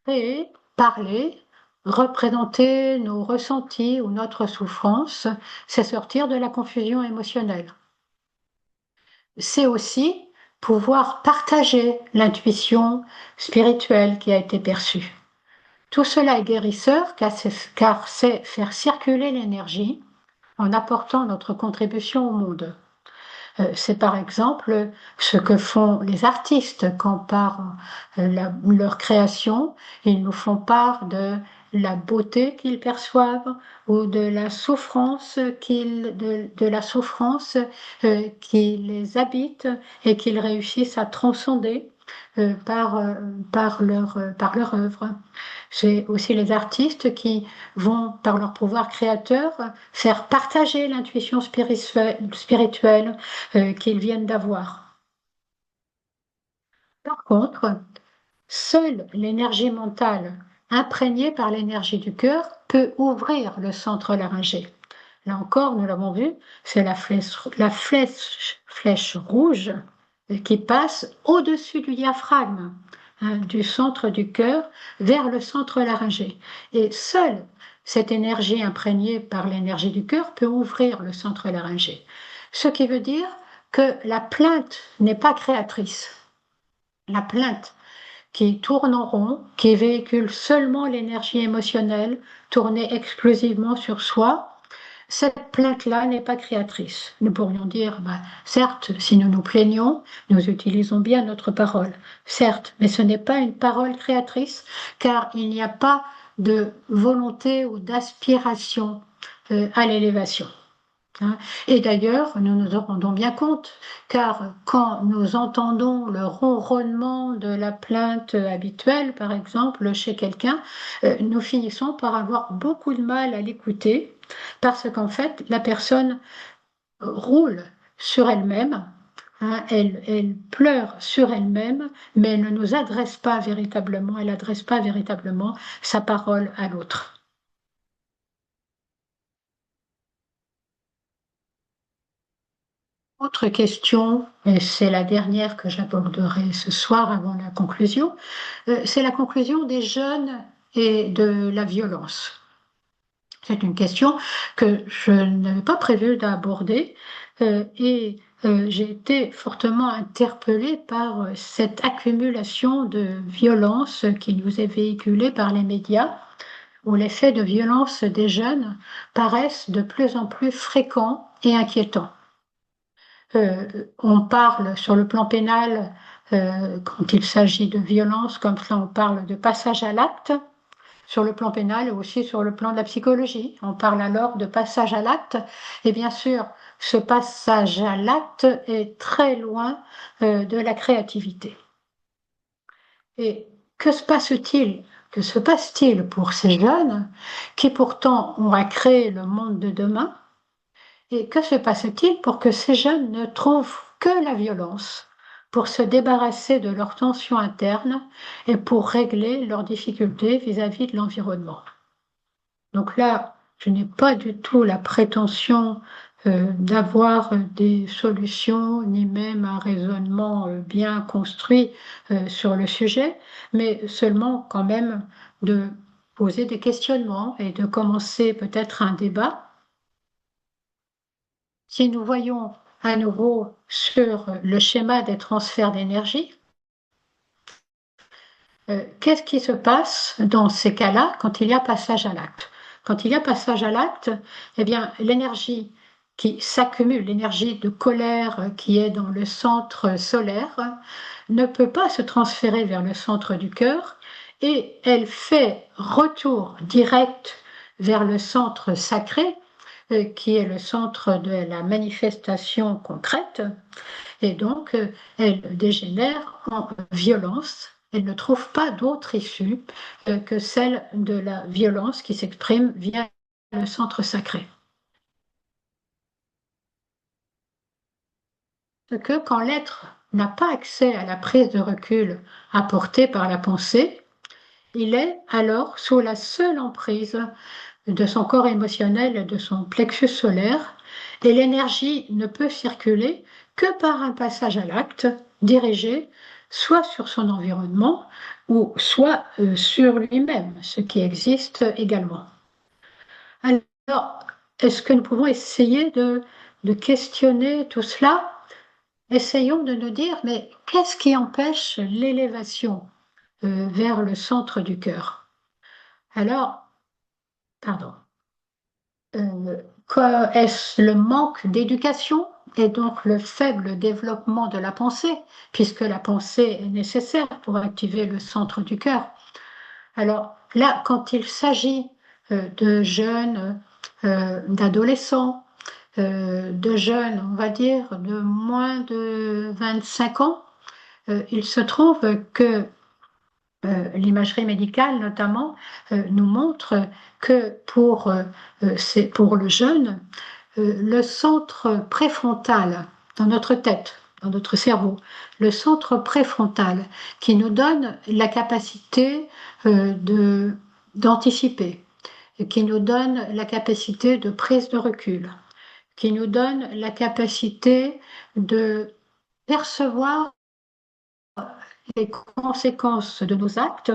Et parler, représenter nos ressentis ou notre souffrance, c'est sortir de la confusion émotionnelle. C'est aussi pouvoir partager l'intuition spirituelle qui a été perçue. Tout cela est guérisseur car c'est faire circuler l'énergie en apportant notre contribution au monde. C'est par exemple ce que font les artistes quand par leur création, ils nous font part de la beauté qu'ils perçoivent ou de la souffrance de la souffrance qui les habite et qu'ils réussissent à transcender par leur œuvre. C'est aussi les artistes qui vont, par leur pouvoir créateur, faire partager l'intuition spirituelle qu'ils viennent d'avoir. Par contre, seule l'énergie mentale, imprégnée par l'énergie du cœur, peut ouvrir le centre laryngé. Là encore, nous l'avons vu, c'est flèche rouge qui passe au-dessus du diaphragme, hein, du centre du cœur vers le centre laryngé. Et seule cette énergie imprégnée par l'énergie du cœur peut ouvrir le centre laryngé. Ce qui veut dire que la plainte n'est pas créatrice. La plainte qui tourne en rond, qui véhicule seulement l'énergie émotionnelle, tournée exclusivement sur soi, cette plainte-là n'est pas créatrice. Nous pourrions dire, certes, si nous nous plaignons, nous utilisons bien notre parole. Certes, mais ce n'est pas une parole créatrice, car il n'y a pas de volonté ou d'aspiration à l'élévation. Et d'ailleurs, nous nous en rendons bien compte, car quand nous entendons le ronronnement de la plainte habituelle, par exemple, chez quelqu'un, nous finissons par avoir beaucoup de mal à l'écouter, parce qu'en fait, la personne roule sur elle-même, hein, elle pleure sur elle-même, mais elle ne nous adresse pas véritablement, elle n'adresse pas véritablement sa parole à l'autre. Autre question, et c'est la dernière que j'aborderai ce soir avant la conclusion, c'est la conclusion des jeunes et de la violence. C'est une question que je n'avais pas prévu d'aborder et j'ai été fortement interpellée par cette accumulation de violence qui nous est véhiculée par les médias, où les faits de violence des jeunes paraissent de plus en plus fréquents et inquiétants. On parle sur le plan pénal, quand il s'agit de violence, comme ça on parle de passage à l'acte, sur le plan pénal et aussi sur le plan de la psychologie. On parle alors de passage à l'acte, et bien sûr, ce passage à l'acte est très loin de la créativité. Et que se passe-t-il? Que se passe-t-il pour ces jeunes qui pourtant ont à créer le monde de demain? Et que se passe-t-il pour que ces jeunes ne trouvent que la violence pour se débarrasser de leurs tensions internes et pour régler leurs difficultés vis-à-vis de l'environnement? Donc là, je n'ai pas du tout la prétention d'avoir des solutions, ni même un raisonnement bien construit sur le sujet, mais seulement quand même de poser des questionnements et de commencer peut-être un débat. Si nous voyons à nouveau sur le schéma des transferts d'énergie, qu'est-ce qui se passe dans ces cas-là quand il y a passage à l'acte? Quand il y a passage à l'acte, eh bien, l'énergie qui s'accumule, l'énergie de colère qui est dans le centre solaire, ne peut pas se transférer vers le centre du cœur et elle fait retour direct vers le centre sacré, qui est le centre de la manifestation concrète, et donc elle dégénère en violence. Elle ne trouve pas d'autre issue que celle de la violence qui s'exprime via le centre sacré. Ce que quand l'être n'a pas accès à la prise de recul apportée par la pensée, il est alors sous la seule emprise de son corps émotionnel et de son plexus solaire, et l'énergie ne peut circuler que par un passage à l'acte dirigé soit sur son environnement ou soit sur lui-même, ce qui existe également. Alors, est-ce que nous pouvons essayer de questionner tout cela? Essayons de nous dire, mais qu'est-ce qui empêche l'élévation vers le centre du cœur? Alors, pardon. Est-ce le manque d'éducation et donc le faible développement de la pensée, puisque la pensée est nécessaire pour activer le centre du cœur? Alors là, quand il s'agit de jeunes, d'adolescents, de jeunes, on va dire, de moins de 25 ans, il se trouve que l'imagerie médicale notamment nous montre que pour le jeune, le centre préfrontal dans notre tête, dans notre cerveau, le centre préfrontal qui nous donne la capacité d'anticiper, qui nous donne la capacité de prise de recul, qui nous donne la capacité de percevoir les conséquences de nos actes,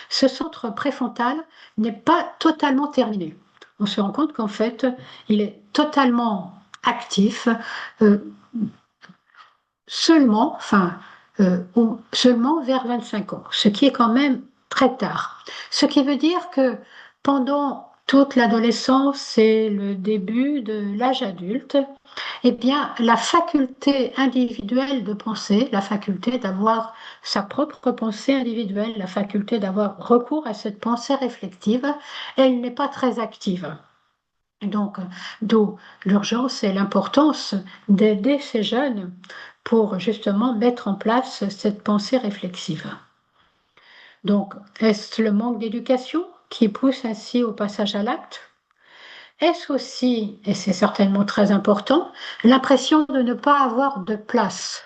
ce centre préfrontal n'est pas totalement terminé. On se rend compte qu'en fait, il est totalement actif euh, seulement, seulement vers 25 ans, ce qui est quand même très tard. Ce qui veut dire que pendant toute l'adolescence et le début de l'âge adulte, eh bien, la faculté individuelle de penser, la faculté d'avoir sa propre pensée individuelle, la faculté d'avoir recours à cette pensée réflexive, elle n'est pas très active. Donc, d'où l'urgence et l'importance d'aider ces jeunes pour justement mettre en place cette pensée réflexive. Donc, est-ce le manque d'éducation qui pousse ainsi au passage à l'acte? Est-ce aussi, et c'est certainement très important, l'impression de ne pas avoir de place,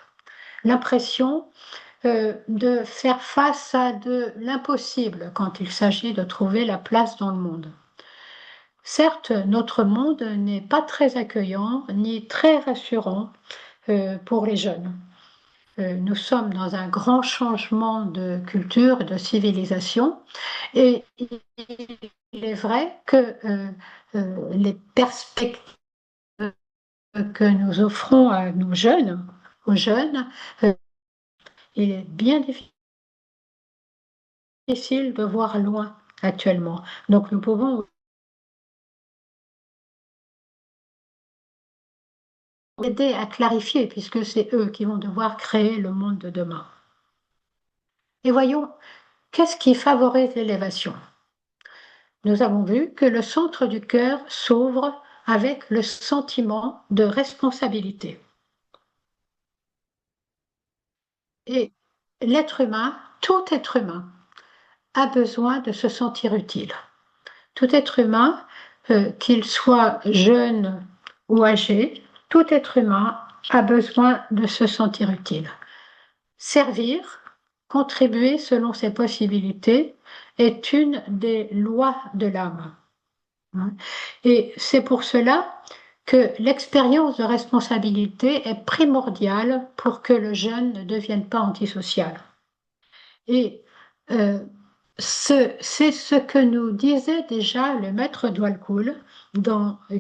l'impression de faire face à de l'impossible quand il s'agit de trouver la place dans le monde? Certes, notre monde n'est pas très accueillant ni très rassurant pour les jeunes. Nous sommes dans un grand changement de culture et de civilisation et il est vrai que les perspectives que nous offrons à nos jeunes, aux jeunes, euh, il est bien difficile de voir loin actuellement. Donc nous pouvons aider à clarifier puisque c'est eux qui vont devoir créer le monde de demain. Et voyons, qu'est-ce qui favorise l'élévation? Nous avons vu que le centre du cœur s'ouvre avec le sentiment de responsabilité. Et l'être humain, tout être humain, a besoin de se sentir utile. Tout être humain, qu'il soit jeune ou âgé, tout être humain a besoin de se sentir utile. Servir, contribuer selon ses possibilités est une des lois de l'âme. Et c'est pour cela que l'expérience de responsabilité est primordiale pour que le jeune ne devienne pas antisocial. Et euh, c'est ce que nous disait déjà le maître Dwalcool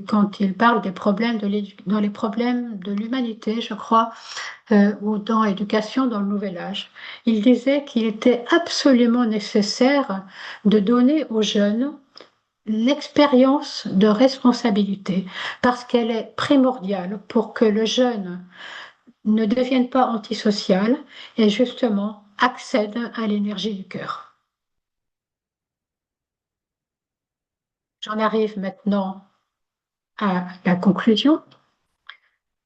quand il parle des problèmes dans les problèmes de l'humanité, je crois, ou dans l'éducation dans le Nouvel Âge. Il disait qu'il était absolument nécessaire de donner aux jeunes l'expérience de responsabilité, parce qu'elle est primordiale pour que le jeune ne devienne pas antisocial et justement accède à l'énergie du cœur. J'en arrive maintenant à la conclusion,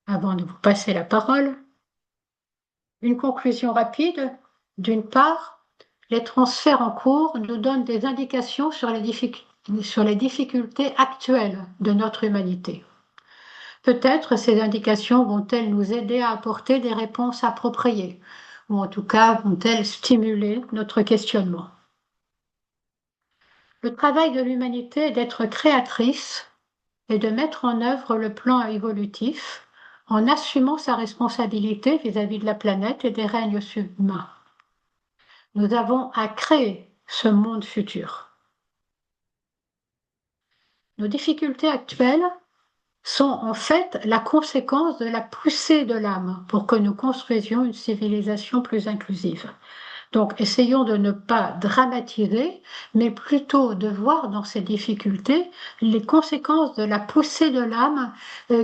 avant de vous passer la parole. Une conclusion rapide. D'une part, les transferts en cours nous donnent des indications sur les difficultés actuelles de notre humanité. Peut-être ces indications vont-elles nous aider à apporter des réponses appropriées, ou en tout cas vont-elles stimuler notre questionnement. Le travail de l'humanité est d'être créatrice et de mettre en œuvre le plan évolutif en assumant sa responsabilité vis-à-vis de la planète et des règnes humains. Nous avons à créer ce monde futur. Nos difficultés actuelles sont en fait la conséquence de la poussée de l'âme pour que nous construisions une civilisation plus inclusive. Donc, essayons de ne pas dramatiser, mais plutôt de voir dans ces difficultés les conséquences de la poussée de l'âme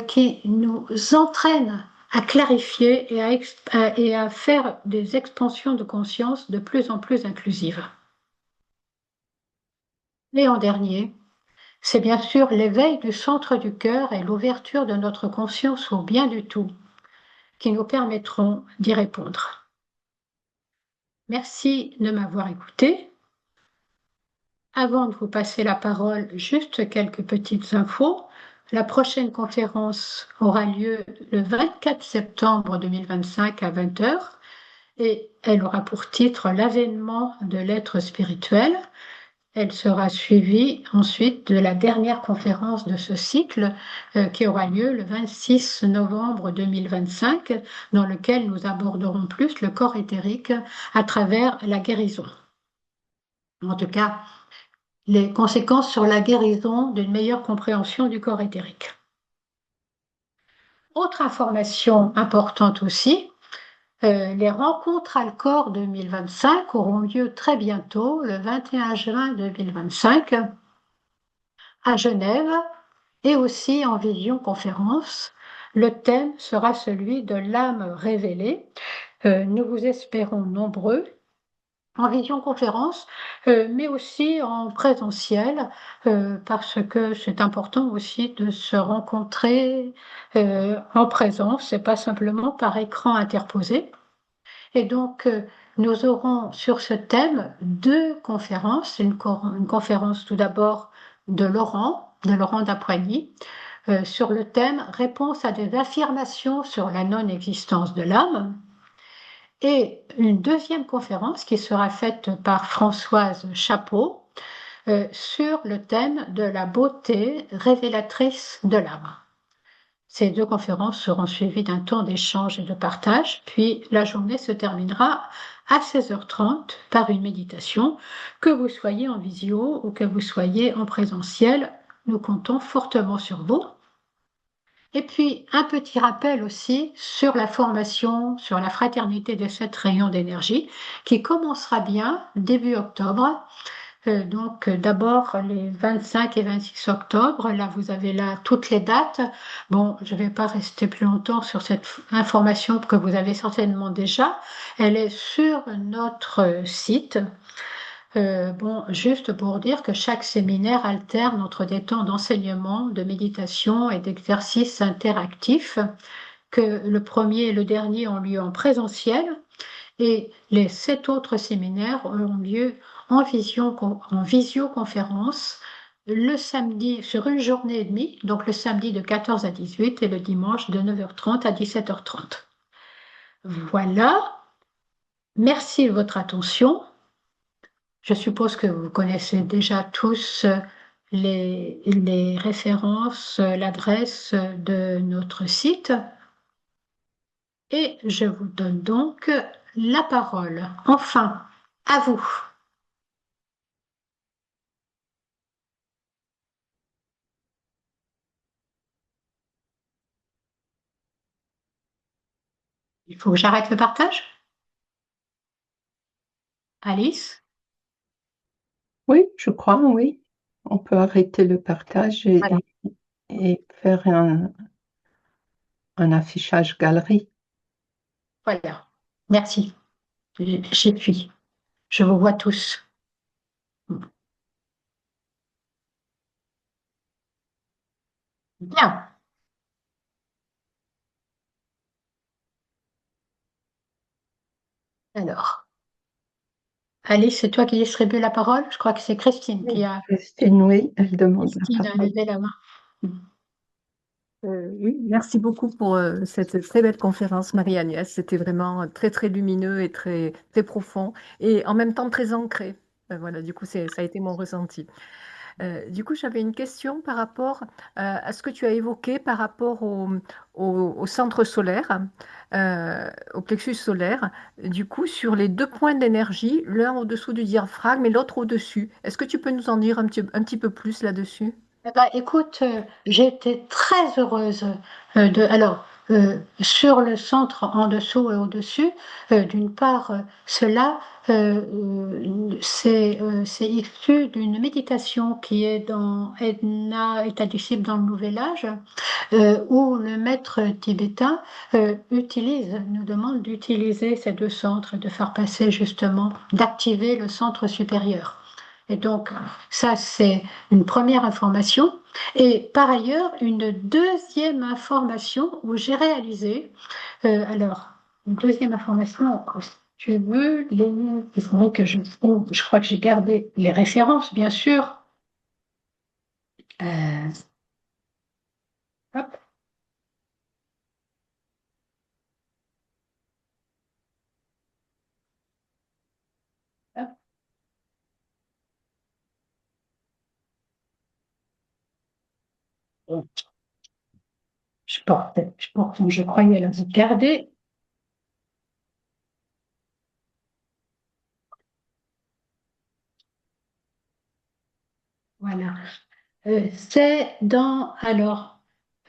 qui nous entraîne à clarifier et à faire des expansions de conscience de plus en plus inclusives. Et en dernier, c'est bien sûr l'éveil du centre du cœur et l'ouverture de notre conscience au bien du tout qui nous permettront d'y répondre. Merci de m'avoir écouté. Avant de vous passer la parole, juste quelques petites infos. La prochaine conférence aura lieu le 24 septembre 2025 à 20 heures et elle aura pour titre L'avènement de l'être spirituel. Elle sera suivie ensuite de la dernière conférence de ce cycle qui aura lieu le 26 novembre 2025, dans lequel nous aborderons plus le corps éthérique à travers la guérison. En tout cas, les conséquences sur la guérison d'une meilleure compréhension du corps éthérique. Autre information importante aussi, les rencontres Alcor 2025 auront lieu très bientôt, le 21 juin 2025, à Genève et aussi en visioconférence. Le thème sera celui de l'âme révélée. Nous vous espérons nombreux en visioconférence, mais aussi en présentiel, parce que c'est important aussi de se rencontrer en présence et pas simplement par écran interposé. Et donc, nous aurons sur ce thème deux conférences. Une conférence tout d'abord de Laurent Dapoigny, sur le thème Réponse à des affirmations sur la non-existence de l'âme. Et une deuxième conférence qui sera faite par Françoise Chapeau sur le thème de la beauté révélatrice de l'âme. Ces deux conférences seront suivies d'un temps d'échange et de partage, puis la journée se terminera à 16h30 par une méditation, que vous soyez en visio ou que vous soyez en présentiel. Nous comptons fortement sur vous. Et puis, un petit rappel aussi sur la formation, sur la fraternité des 7 rayons d'énergie, qui commencera bien début octobre. Donc, d'abord les 25 et 26 octobre, là vous avez là toutes les dates. Bon, je ne vais pas rester plus longtemps sur cette information que vous avez certainement déjà. Elle est sur notre site. Bon, juste pour dire que chaque séminaire alterne entre des temps d'enseignement, de méditation et d'exercices interactifs, que le premier et le dernier ont lieu en présentiel et les 7 autres séminaires auront lieu en visioconférence le samedi sur une journée et demie, donc le samedi de 14 à 18 et le dimanche de 9h30 à 17h30. Voilà, merci de votre attention. Je suppose que vous connaissez déjà tous les références, l'adresse de notre site. Et je vous donne donc la parole. Enfin, à vous. Il faut que j'arrête le partage? Alice? Oui, je crois, oui. On peut arrêter le partage Voilà. et faire un affichage galerie. Voilà. Merci. J'y suis. Je vous vois tous. Bien. Alors, Alice, c'est toi qui distribue la parole? Je crois que c'est Christine qui Oui. a. Christine, oui, elle demande la Christine a parole. levé la main. Oui, merci beaucoup pour cette très belle conférence, Marie-Agnès. C'était vraiment très, très lumineux et très, très profond et en même temps très ancré. Voilà, du coup, ça a été mon ressenti. Du coup, j'avais une question par rapport à ce que tu as évoqué par rapport au centre solaire, au plexus solaire. Du coup, sur les deux points d'énergie, l'un au-dessous du diaphragme et l'autre au-dessus. Est-ce que tu peux nous en dire un petit peu plus là-dessus? Eh ben, écoute, j'ai été très heureuse sur le centre en dessous et au-dessus, d'une part, cela, c'est issu d'une méditation qui est dans Edna, État disciple dans le Nouvel Âge, où le maître tibétain nous demande d'utiliser ces deux centres, de faire passer justement, d'activer le centre supérieur. Et donc, ça, c'est une première information. Et par ailleurs, une deuxième information où j'ai réalisé, une deuxième information, si tu veux, il faudrait que je trouve, je crois que j'ai gardé les références, bien sûr. Euh, hop, hop, je croyais les garder. Voilà. C'est dans,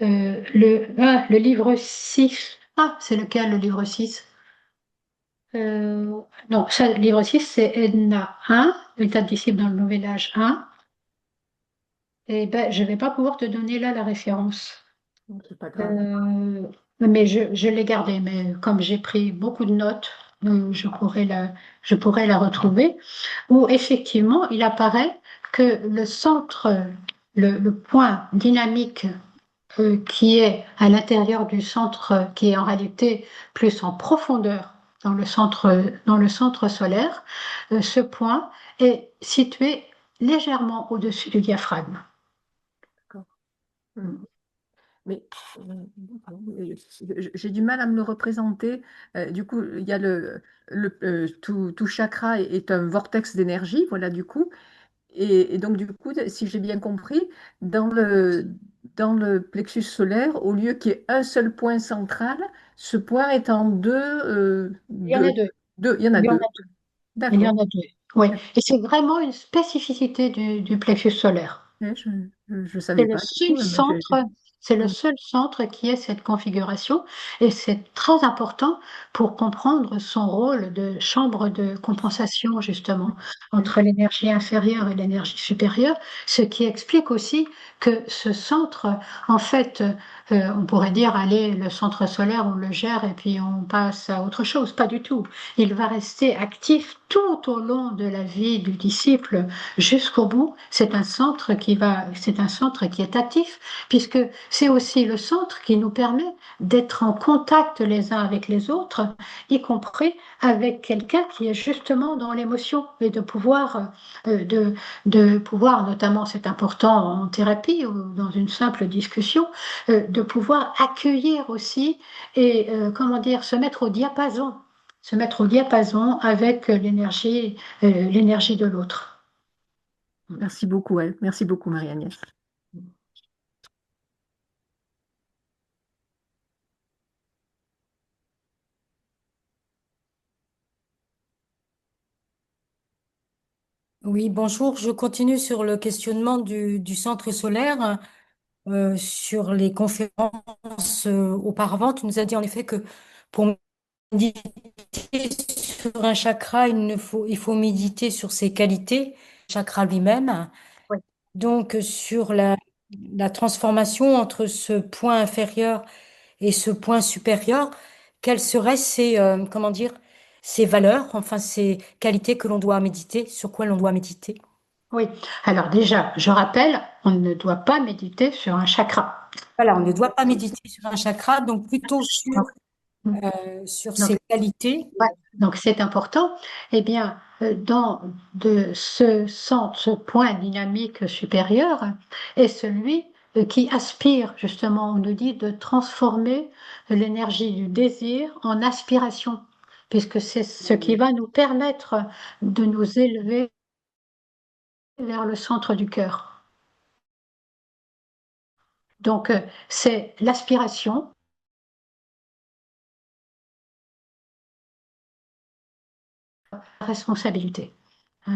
le livre 6. Ah, c'est lequel le livre 6? Non, ça, le livre 6 c'est Edna 1, État de disciple dans le Nouvel Âge 1. Et ben, je ne vais pas pouvoir te donner là la référence. C'est pas grave. Euh, mais je l'ai gardée, mais comme j'ai pris beaucoup de notes, je pourrais la retrouver, où effectivement, il apparaît que le centre, le point dynamique qui est à l'intérieur du centre, qui est en réalité plus en profondeur dans le centre solaire, ce point est situé légèrement au-dessus du diaphragme. D'accord. Mm. Mais pardon, j'ai du mal à me le représenter. Du coup, il y a tout chakra est un vortex d'énergie, voilà, du coup. Et donc, du coup, si j'ai bien compris, dans le plexus solaire, au lieu qu'il y ait un seul point central, ce point est en Il y en a deux. il y en a Il y en a deux. deux. Il y en D'accord. a deux. Oui. Et c'est vraiment une spécificité du plexus solaire. Ouais, je ne C'est savais le pas, du coup, seul mais centre, c'est le seul centre qui ait cette configuration et c'est très important pour comprendre son rôle de chambre de compensation justement entre l'énergie inférieure et l'énergie supérieure, ce qui explique aussi que ce centre, en fait, on pourrait dire, allez, le centre solaire, on le gère et puis on passe à autre chose. Pas du tout. Il va rester actif tout au long de la vie du disciple jusqu'au bout. C'est un centre qui est actif, puisque c'est aussi le centre qui nous permet d'être en contact les uns avec les autres, y compris avec quelqu'un qui est justement dans l'émotion et euh, de, de pouvoir, notamment c'est important en thérapie ou dans une simple discussion, de pouvoir accueillir aussi et, comment dire, se mettre au diapason avec l'énergie de l'autre. merci beaucoup, ouais. Merci beaucoup, Marie-Agnès. Oui, bonjour. Je continue sur le questionnement du centre solaire. Sur les conférences auparavant, tu nous as dit en effet que pour méditer sur un chakra, il faut méditer sur ses qualités, le chakra lui-même. Oui. Donc, sur la transformation entre ce point inférieur et ce point supérieur, quelles seraient comment dire, ces valeurs, enfin ces qualités que l'on doit méditer, sur quoi l'on doit méditer? Oui, alors déjà, je rappelle, on ne doit pas méditer sur un chakra. Voilà, on ne doit pas méditer sur un chakra, donc plutôt sur Donc, ses qualités. ouais, donc c'est important. Eh bien, dans ce centre, ce point dynamique supérieur est celui qui aspire, justement, on nous dit de transformer l'énergie du désir en aspiration, puisque c'est ce qui va nous permettre de nous élever vers le centre du cœur. Donc, c'est l'aspiration, la responsabilité.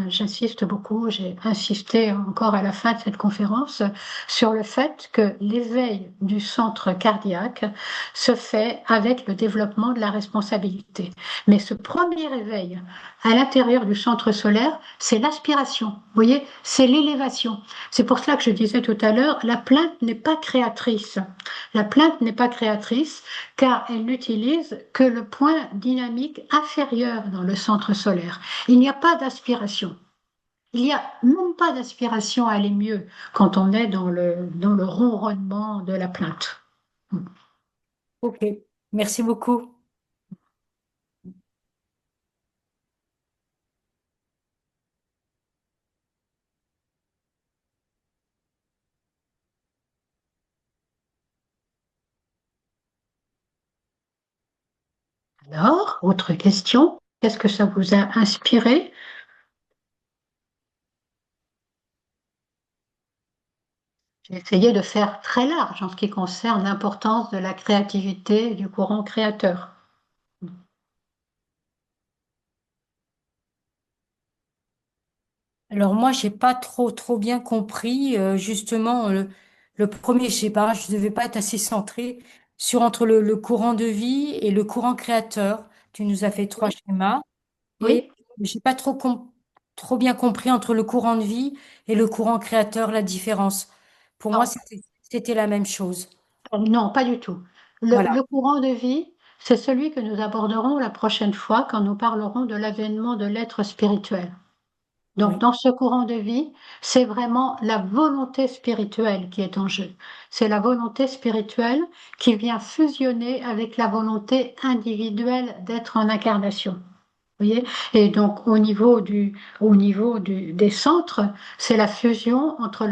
J'insiste beaucoup, j'ai insisté encore à la fin de cette conférence sur le fait que l'éveil du centre cardiaque se fait avec le développement de la responsabilité. Mais ce premier éveil à l'intérieur du centre solaire, c'est l'aspiration. Vous voyez, c'est l'élévation. C'est pour cela que je disais tout à l'heure, la plainte n'est pas créatrice. La plainte n'est pas créatrice car elle n'utilise que le point dynamique inférieur dans le centre solaire. Il n'y a pas d'aspiration. Il n'y a même pas d'aspiration à aller mieux quand on est dans le ronronnement de la plainte. Ok, merci beaucoup. Alors, autre question, qu'est-ce que ça vous a inspiré? J'ai essayé de faire très large en ce qui concerne l'importance de la créativité et du courant créateur. Alors moi, j'ai pas trop bien compris. Justement, le premier, je sais pas, je devais pas être assez centré sur entre le courant de vie et le courant créateur. Tu nous as fait trois Oui, schémas et oui. j'ai pas trop bien compris entre le courant de vie et le courant créateur la différence. Pour moi, Non, c'était la même chose. non, pas du tout. Voilà. Le courant de vie, c'est celui que nous aborderons la prochaine fois quand nous parlerons de l'avènement de l'être spirituel. Donc, Oui. dans ce courant de vie, c'est vraiment la volonté spirituelle qui est en jeu. C'est la volonté spirituelle qui vient fusionner avec la volonté individuelle d'être en incarnation. Vous voyez? Et donc, des centres, c'est la fusion entre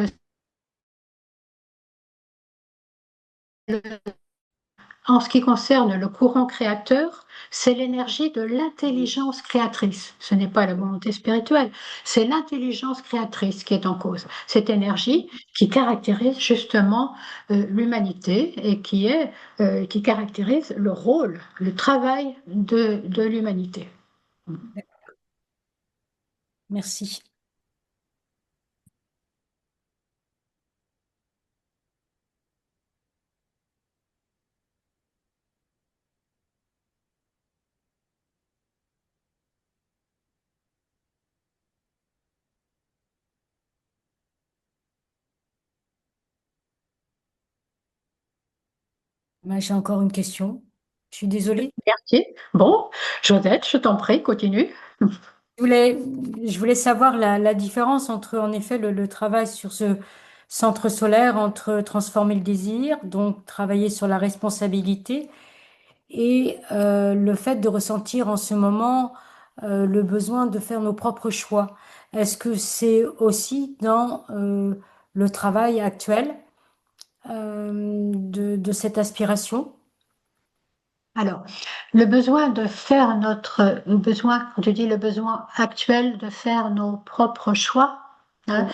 en ce qui concerne le courant créateur, c'est l'énergie de l'intelligence créatrice. Ce n'est pas la volonté spirituelle, c'est l'intelligence créatrice qui est en cause. Cette énergie qui caractérise justement l'humanité et qui caractérise le rôle, le travail de l'humanité. Merci. Ben, j'ai encore une question. Je suis désolée. Merci. Bon, Josette, je t'en prie, continue. Je voulais, je voulais savoir la différence entre, en effet, le travail sur ce centre solaire, entre transformer le désir, donc travailler sur la responsabilité, et le fait de ressentir en ce moment le besoin de faire nos propres choix. Est-ce que c'est aussi dans le travail actuel de cette aspiration? Alors, le besoin, quand tu dis le besoin actuel de faire nos propres choix, hein,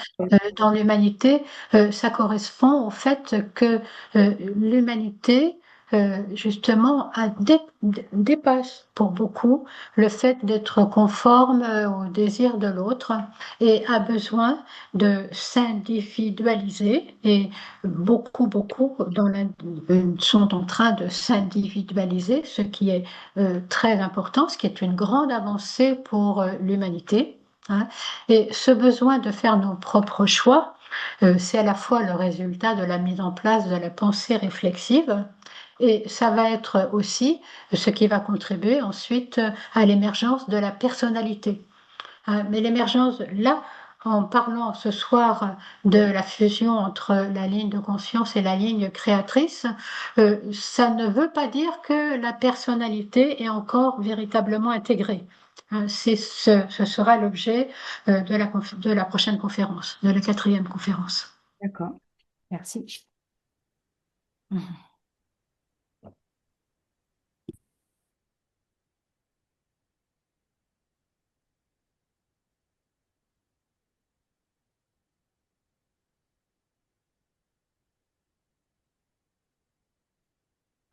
dans l'humanité, ça correspond au fait que l'humanité, justement, dépasse pour beaucoup le fait d'être conforme au désir de l'autre et a besoin de s'individualiser. Et beaucoup sont en train de s'individualiser, ce qui est très important, ce qui est une grande avancée pour l'humanité, hein. Et ce besoin de faire nos propres choix, c'est à la fois le résultat de la mise en place de la pensée réflexive, et ça va être aussi ce qui va contribuer ensuite à l'émergence de la personnalité. Mais l'émergence, là, en parlant ce soir de la fusion entre la ligne de conscience et la ligne créatrice, ça ne veut pas dire que la personnalité est encore véritablement intégrée. Ce sera l'objet de la prochaine conférence, de la quatrième conférence. D'accord, merci.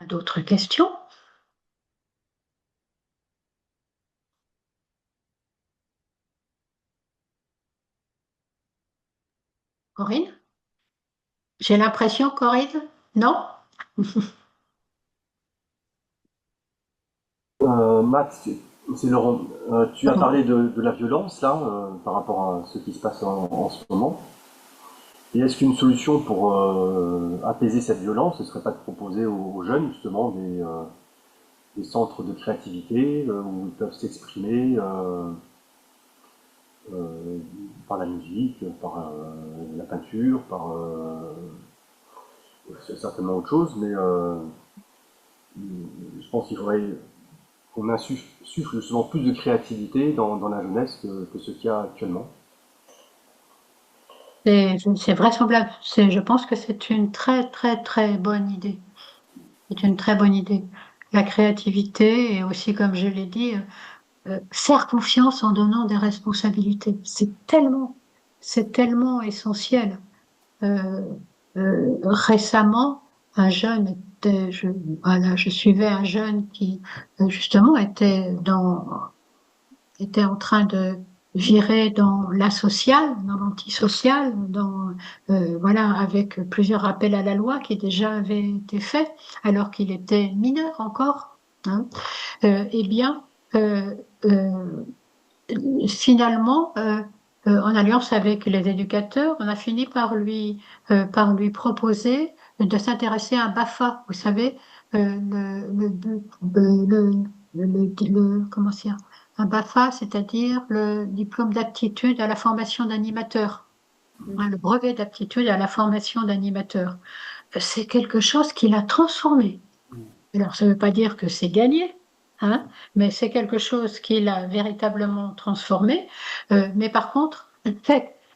d'autres questions? Corinne? J'ai l'impression, Corinne? Non? Max, c'est Laurent. Tu as parlé de la violence là, par rapport à ce qui se passe en ce moment. Et est-ce qu'une solution pour apaiser cette violence, ce serait pas de proposer aux jeunes justement des centres de créativité où ils peuvent s'exprimer par la musique, par la peinture, par certainement autre chose, mais je pense qu'il faudrait qu'on insuffle justement plus de créativité dans la jeunesse que ce qu'il y a actuellement. C'est vraisemblable. Je pense que c'est une très, très, très bonne idée. C'est une très bonne idée. La créativité et aussi, comme je l'ai dit, faire confiance en donnant des responsabilités. C'est tellement essentiel. Euh, Récemment, un jeune voilà, je suivais un jeune qui justement était en train de virer dans l'asocial, dans l'antisocial, voilà, avec plusieurs rappels à la loi qui déjà avaient été faits alors qu'il était mineur encore. Hein. Eh bien, euh, euh, finalement, en alliance avec les éducateurs, on a fini par lui proposer de s'intéresser à un BAFA. Vous savez, comment dire, un BAFA, c'est-à-dire le diplôme d'aptitude à la formation d'animateur, hein, le brevet d'aptitude à la formation d'animateur. C'est quelque chose qui l'a transformé. Alors, ça ne veut pas dire que c'est gagné, hein, mais c'est quelque chose qui l'a véritablement transformé. Mais par contre,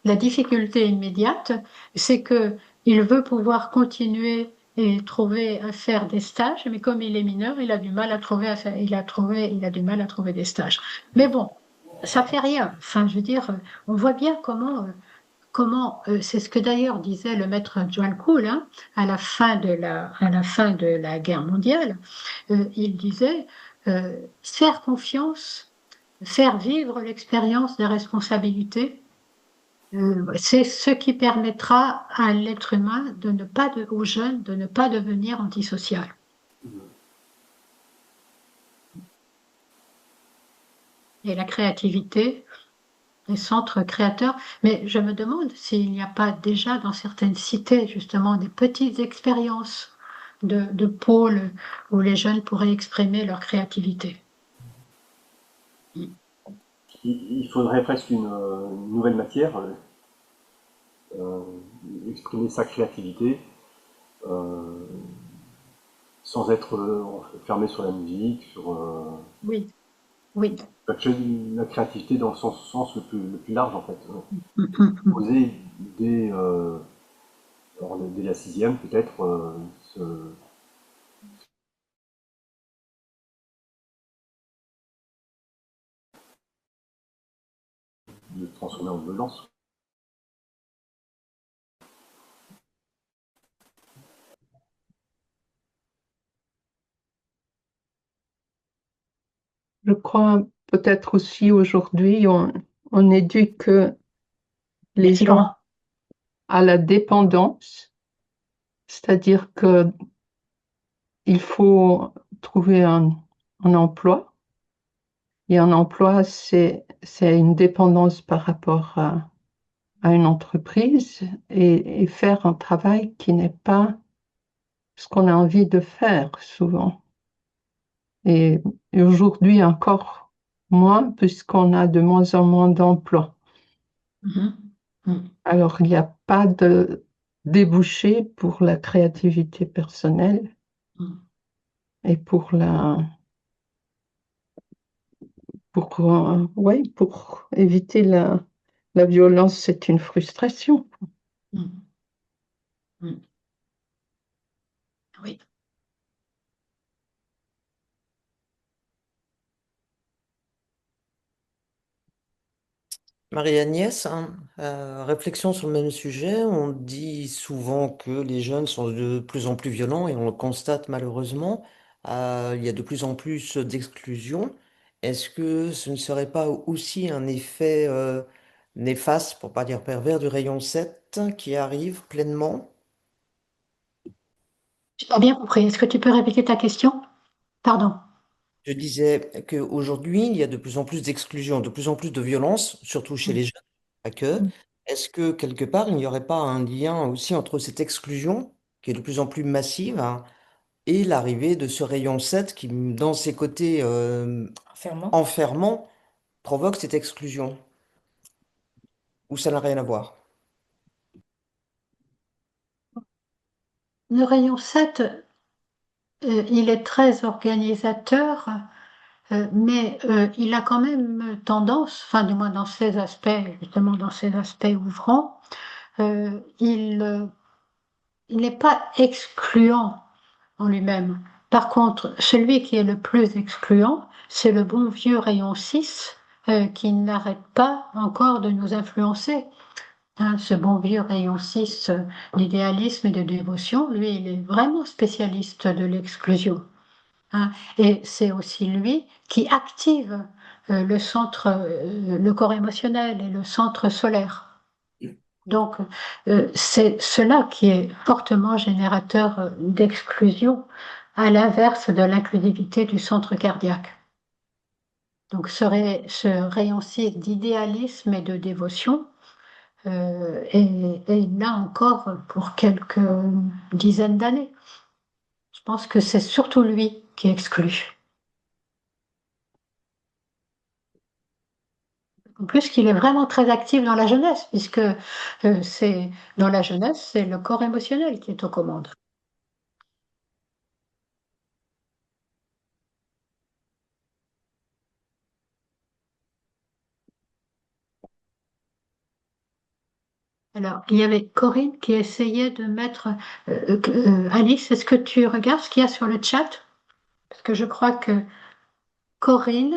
la difficulté immédiate, c'est que il veut pouvoir continuer et trouver à faire des stages, mais comme il est mineur, il a du mal à trouver à faire, il a du mal à trouver des stages. Mais bon, ça fait rien. Enfin, je veux dire, on voit bien c'est ce que d'ailleurs disait le maître John Cool, hein, à la fin de la guerre mondiale. Il disait faire confiance, faire vivre l'expérience des responsabilités, c'est ce qui permettra à l'être humain aux jeunes, de ne pas devenir antisocial. Et la créativité, les centres créateurs. Mais je me demande s'il n'y a pas déjà dans certaines cités, justement, des petites expériences de pôles où les jeunes pourraient exprimer leur créativité. Il faudrait presque une nouvelle matière, euh, exprimer sa créativité euh, sans être fermé sur la musique, sur Oui, oui. la créativité dans le sens le plus large en fait. Mm. Poser dès, dès la sixième peut-être de transformer en violence. Je crois peut-être aussi aujourd'hui, on éduque les gens à la dépendance, c'est-à-dire que il faut trouver un emploi. Et un emploi, c'est une dépendance par rapport à une entreprise et faire un travail qui n'est pas ce qu'on a envie de faire souvent. Et, et aujourd'hui encore moins, puisqu'on a de moins en moins d'emplois. Mhm. Mm. Alors, il n'y a pas de débouché pour la créativité personnelle Mm. et ouais, pour éviter la violence, c'est une frustration. Mm. Mm. Oui. Marie-Agnès, hein, réflexion sur le même sujet. On dit souvent que les jeunes sont de plus en plus violents et on le constate malheureusement. Il y a de plus en plus d'exclusion. Est-ce que ce ne serait pas aussi un effet néfaste, pour pas dire pervers, du rayon 7 qui arrive pleinement? J'ai pas bien compris. Est-ce que tu peux répéter ta question? Pardon. Je disais qu'aujourd'hui, il y a de plus en plus d'exclusion, de plus en plus de violence, surtout chez les jeunes, pas que. Mm. Est-ce que quelque part, il n'y aurait pas un lien aussi entre cette exclusion, qui est de plus en plus massive, hein, et l'arrivée de ce rayon 7 qui, dans ses côtés Fermant. enfermants, provoque cette exclusion? Ou ça n'a rien à voir? Le rayon 7, il est très organisateur, mais il a quand même tendance, enfin du moins dans ses aspects, justement dans ses aspects ouvrants, il n'est pas excluant en lui-même. Par contre, celui qui est le plus excluant, c'est le bon vieux rayon 6 qui n'arrête pas encore de nous influencer. Hein, ce bon vieux rayon 6 d'idéalisme et de dévotion, lui, il est vraiment spécialiste de l'exclusion. Hein. Et c'est aussi lui qui active le centre, le corps émotionnel et le centre solaire. Donc, c'est cela qui est fortement générateur d'exclusion, à l'inverse de l'inclusivité du centre cardiaque. Donc, ce rayon 6 d'idéalisme et de dévotion est là encore pour quelques dizaines d'années. Je pense que c'est surtout lui qui exclut. En plus qu'il est vraiment très actif dans la jeunesse, puisque c'est dans la jeunesse, c'est le corps émotionnel qui est aux commandes. Alors, il y avait Corinne qui essayait de mettre... Alice, est-ce que tu regardes ce qu'il y a sur le chat? Parce que je crois que Corinne,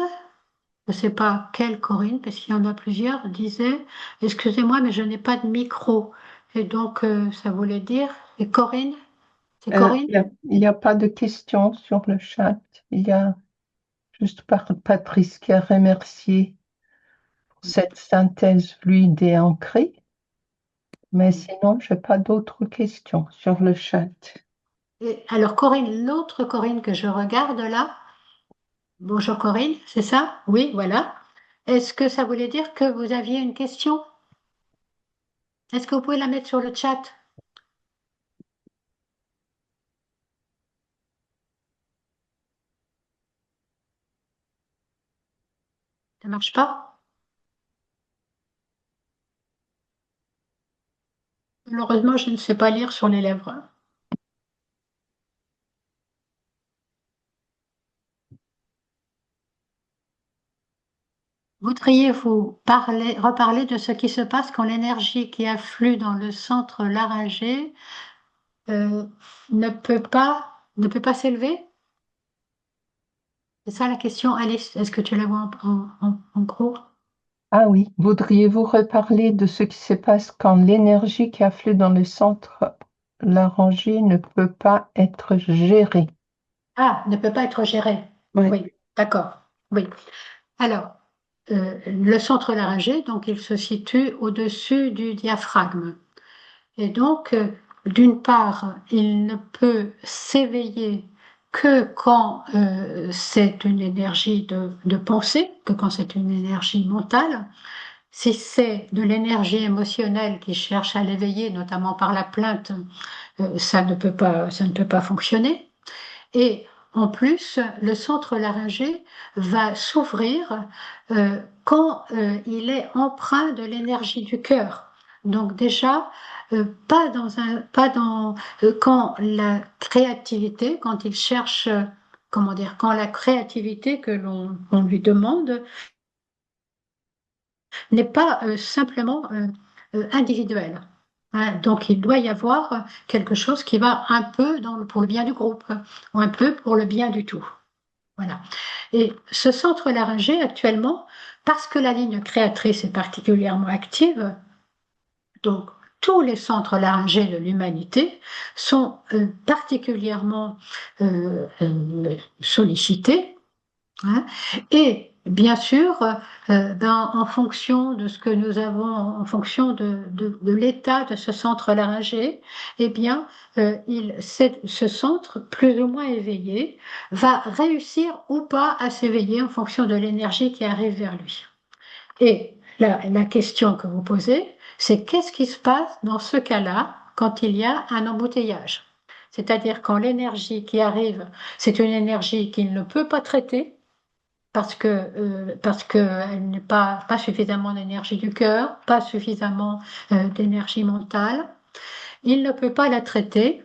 je ne sais pas quelle Corinne, parce qu'il y en a plusieurs, disait, excusez-moi, mais je n'ai pas de micro. Et donc, ça voulait dire... Et Corinne? C'est Corinne? Il n'y a pas de questions sur le chat. Il y a juste Patrice qui a remercié pour cette synthèse fluide et ancrée. Mais sinon, je n'ai pas d'autres questions sur le chat. Et alors, Corinne, l'autre Corinne que je regarde là, bonjour Corinne, c'est ça? Oui, voilà. Est-ce que ça voulait dire que vous aviez une question? Est-ce que vous pouvez la mettre sur le chat? Ça marche pas? Malheureusement, je ne sais pas lire sur les lèvres. Voudriez-vous reparler de ce qui se passe quand l'énergie qui afflue dans le centre laryngé euh, ne peut pas s'élever? C'est ça la question, Alice. Est-ce que tu la vois en gros? Ah oui, voudriez-vous reparler de ce qui se passe quand l'énergie qui afflue dans le centre laryngé ne peut pas être gérée? Ah, ne peut pas être géré. Oui. Oui, d'accord. Oui. Alors, le centre laryngé, donc, il se situe au-dessus du diaphragme. Et donc, d'une part, il ne peut s'éveiller que quand c'est une énergie de pensée, que quand c'est une énergie mentale. Si c'est de l'énergie émotionnelle qui cherche à l'éveiller, notamment par la plainte, ça ne peut pas fonctionner. Et en plus, le centre laryngé va s'ouvrir quand il est empreint de l'énergie du cœur. Donc déjà, quand la créativité, quand il cherche, comment dire, quand la créativité que on lui demande n'est pas simplement individuelle. Hein. Donc il doit y avoir quelque chose qui va un peu pour le bien du groupe ou un peu pour le bien du tout. Voilà. Et ce centre laryngé, actuellement, parce que la ligne créatrice est particulièrement active, donc tous les centres laryngés de l'humanité sont particulièrement sollicités. Hein. Et bien sûr, en fonction de ce que nous avons, en fonction de l'état de ce centre laryngé, eh bien, ce centre, plus ou moins éveillé, va réussir ou pas à s'éveiller en fonction de l'énergie qui arrive vers lui. Et la question que vous posez, c'est qu'est-ce qui se passe dans ce cas-là quand il y a un embouteillage? C'est-à-dire quand l'énergie qui arrive, c'est une énergie qu'il ne peut pas traiter, parce qu'elle n'est pas suffisamment d'énergie du cœur, pas suffisamment d'énergie mentale. Il ne peut pas la traiter.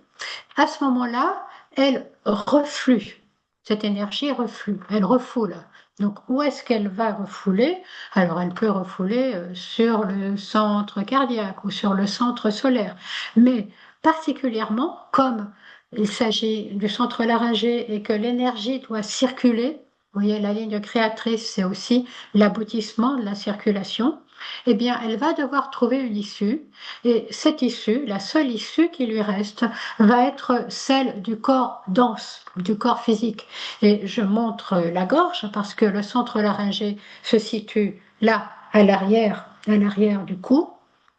À ce moment-là, elle reflue. Cette énergie reflue, elle refoule. Donc, où est-ce qu'elle va refouler? Alors, elle peut refouler sur le centre cardiaque ou sur le centre solaire. Mais particulièrement, comme il s'agit du centre laryngé et que l'énergie doit circuler, vous voyez, la ligne créatrice, c'est aussi l'aboutissement de la circulation, eh bien, elle va devoir trouver une issue. Et cette issue, la seule issue qui lui reste, va être celle du corps dense, du corps physique. Et je montre la gorge parce que le centre laryngé se situe là, à l'arrière du cou.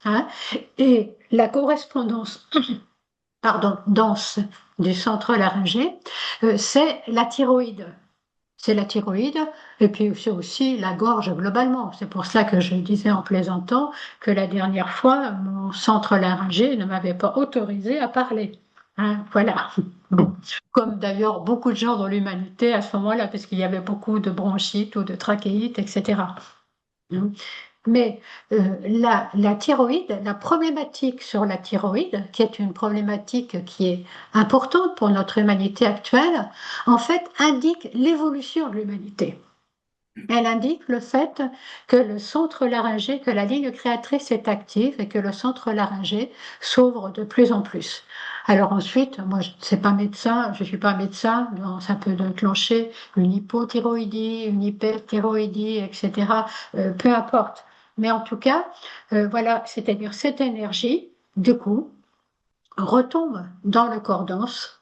Hein, et la correspondance dense du centre laryngé, c'est la thyroïde. C'est la thyroïde et puis c'est aussi la gorge globalement. C'est pour ça que je disais en plaisantant que la dernière fois, mon centre laryngé ne m'avait pas autorisé à parler. Hein, voilà. Bon. Comme d'ailleurs beaucoup de gens dans l'humanité à ce moment-là, parce qu'il y avait beaucoup de bronchites ou de trachéites, etc. Mais la thyroïde, la problématique sur la thyroïde, qui est une problématique qui est importante pour notre humanité actuelle, en fait, indique l'évolution de l'humanité. Elle indique le fait que le centre laryngé, que la ligne créatrice est active et que le centre laryngé s'ouvre de plus en plus. Alors ensuite, moi je ne suis pas médecin, ça peut déclencher une hypothyroïdie, une hyperthyroïdie, etc. Peu importe. Mais en tout cas, voilà, c'est-à-dire cette énergie, du coup, retombe dans le corps dense.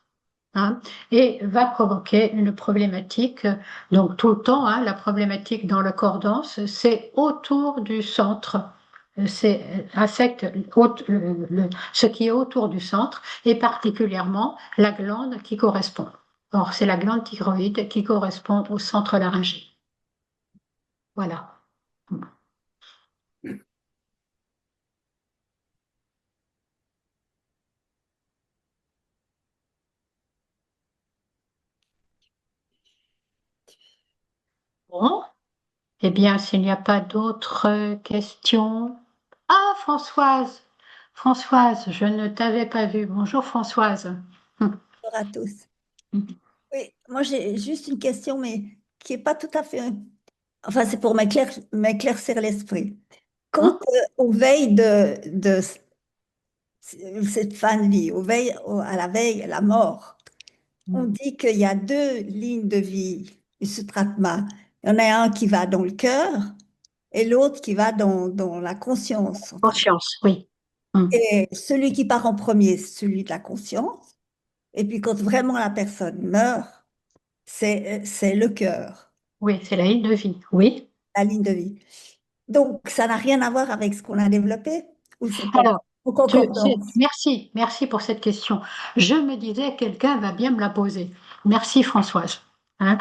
Hein, et va provoquer une problématique. Donc tout le temps, hein, la problématique dans le corps dense, c'est autour du centre. C'est affecte ce qui est autour du centre et particulièrement la glande qui correspond. Or, c'est la glande thyroïde qui correspond au centre laryngé. Voilà. Bon, eh bien, s'il n'y a pas d'autres questions. Ah, Françoise, je ne t'avais pas vue. Bonjour Françoise. Bonjour à tous. Oui, moi j'ai juste une question, mais qui n'est pas tout à fait. Enfin, c'est pour m'éclaircir l'esprit. Quand Hein on veille de cette fin de vie, à la veille, à la mort, on dit qu'il y a deux lignes de vie du Sutratma. Il y en a un qui va dans le cœur et l'autre qui va dans la conscience. Enfin. Conscience, oui. Hum. Et celui qui part en premier, c'est celui de la conscience. Et puis quand vraiment la personne meurt, c'est le cœur, Oui, c'est la ligne de vie, oui. la ligne de vie. Donc, ça n'a rien à voir avec ce qu'on a développé ou c'est Alors, en concordance? merci pour cette question. Je me disais, quelqu'un va bien me la poser. Merci Françoise. Hein.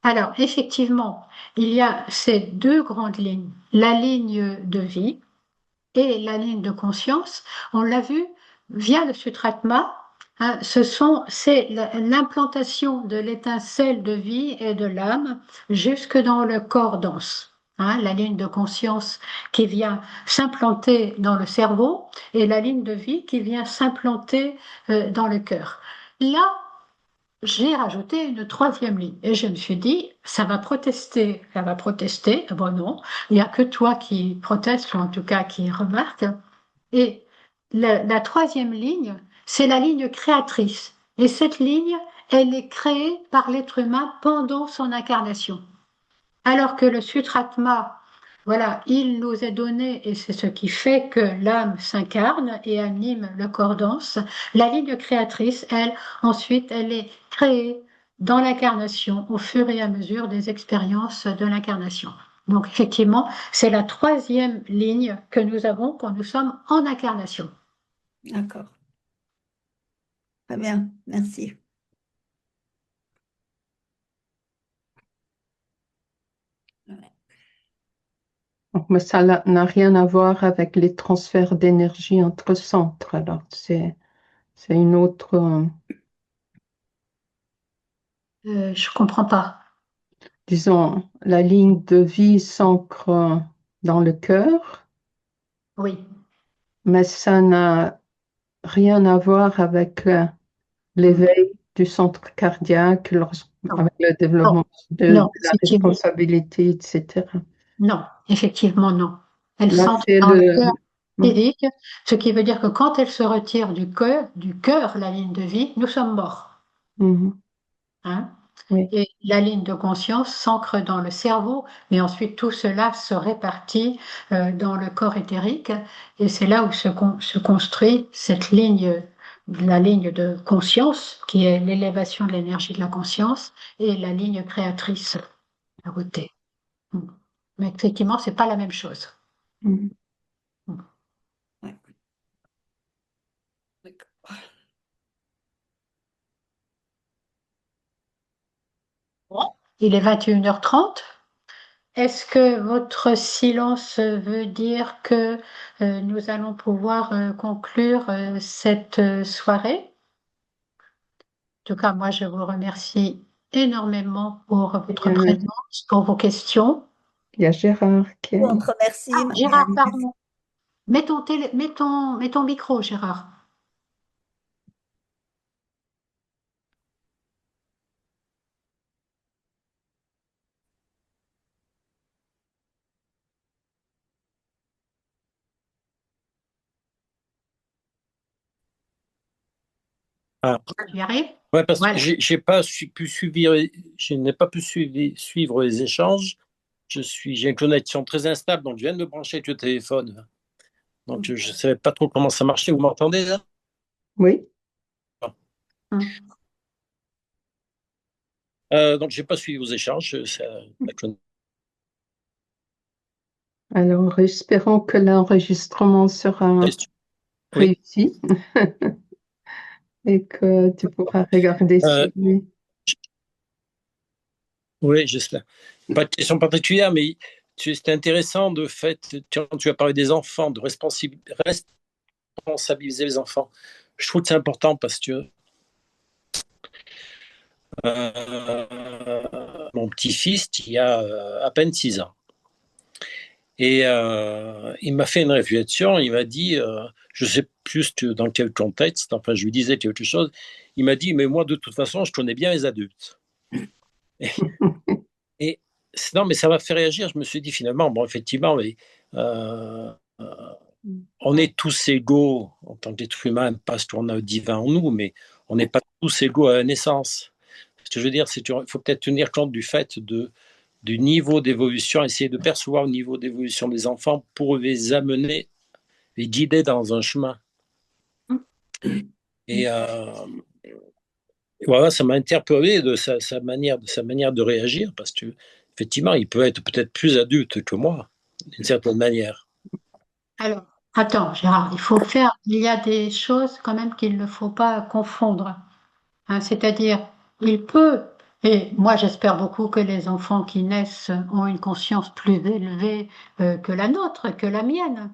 Alors, effectivement, il y a ces deux grandes lignes, la ligne de vie et la ligne de conscience. On l'a vu via le Sutratma. Hein, c'est l'implantation de l'étincelle de vie et de l'âme jusque dans le corps dense. Hein, la ligne de conscience qui vient s'implanter dans le cerveau et la ligne de vie qui vient s'implanter dans le cœur. Là, j'ai rajouté une troisième ligne et je me suis dit, ça va protester. Bon non, il n'y a que toi qui proteste ou en tout cas qui remarque. Et la troisième ligne, c'est la ligne créatrice. Et cette ligne, elle est créée par l'être humain pendant son incarnation. Alors que le Sutratma Voilà, il nous est donné, et c'est ce qui fait que l'âme s'incarne et anime le corps dense. La ligne créatrice, elle, ensuite, elle est créée dans l'incarnation au fur et à mesure des expériences de l'incarnation. Donc, effectivement, c'est la troisième ligne que nous avons quand nous sommes en incarnation. D'accord. Très bien, merci. Mais ça n'a rien à voir avec les transferts d'énergie entre centres. Alors, c'est une autre. Je comprends pas. Disons, la ligne de vie s'ancre dans le cœur, Oui. mais ça n'a rien à voir avec l'éveil du centre cardiaque, Non, avec le non, développement non, de la effectivement. responsabilité, etc. Non, effectivement, non. Elle Là, s'entre c'est dans le le. cœur physique, ce qui veut dire que quand elle se retire du cœur, la ligne de vie, nous sommes morts. Mhm. Hein. Oui. Et la ligne de conscience s'ancre dans le cerveau, mais ensuite tout cela se répartit dans le corps éthérique, et c'est là où se construit cette ligne, la ligne de conscience, qui est l'élévation de l'énergie de la conscience, et la ligne créatrice à côté. Mais effectivement, c'est pas la même chose. Mhm. Ouais. D'accord. Bon, il est 21h30. Est-ce que votre silence veut dire que nous allons pouvoir conclure cette soirée? En tout cas, moi, je vous remercie énormément pour votre présence, pour vos questions. Il y a Gérard qui est. On te remercie, Gérard, Marie-Alice. pardon. Mets ton micro, Gérard. Ah, Tu y arrives? ouais, parce que Voilà. je n'ai pas pu suivre les échanges. J'ai une connexion très instable, donc je viens de me brancher avec le téléphone. Donc je ne savais pas trop comment ça marchait. Vous m'entendez là? Oui. Hum. Donc j'ai pas suivi vos échanges. Alors, espérons que l'enregistrement sera Oui. réussi et que tu pourras regarder celui. Oui, j'espère. Pas de question particulière, mais c'était intéressant de fait, quand tu as parlé des enfants, de responsabiliser les enfants. Je trouve que c'est important parce que mon petit-fils, il a à peine 6 ans. Et il m'a fait une réflexion, il m'a dit, je ne sais plus dans quel contexte, enfin je lui disais quelque chose, il m'a dit, mais moi de toute façon, je connais bien les adultes. Et non, mais ça m'a fait réagir, je me suis dit finalement, bon, effectivement, mais, on est tous égaux en tant qu'être humain, parce qu'on a le divin en nous, mais on n'est pas tous égaux à la naissance. Ce que je veux dire, c'est qu'il faut peut-être tenir compte du fait du niveau d'évolution, essayer de percevoir le niveau d'évolution des enfants pour les amener, les guider dans un chemin. Et voilà, ça m'a interpellé de sa manière de réagir, parce que effectivement, il peut être peut-être plus adulte que moi, d'une certaine manière. Alors, attends, Gérard, il y a des choses quand même qu'il ne faut pas confondre. Hein, c'est-à-dire, il peut, et moi j'espère beaucoup que les enfants qui naissent ont une conscience plus élevée que la nôtre, que la mienne,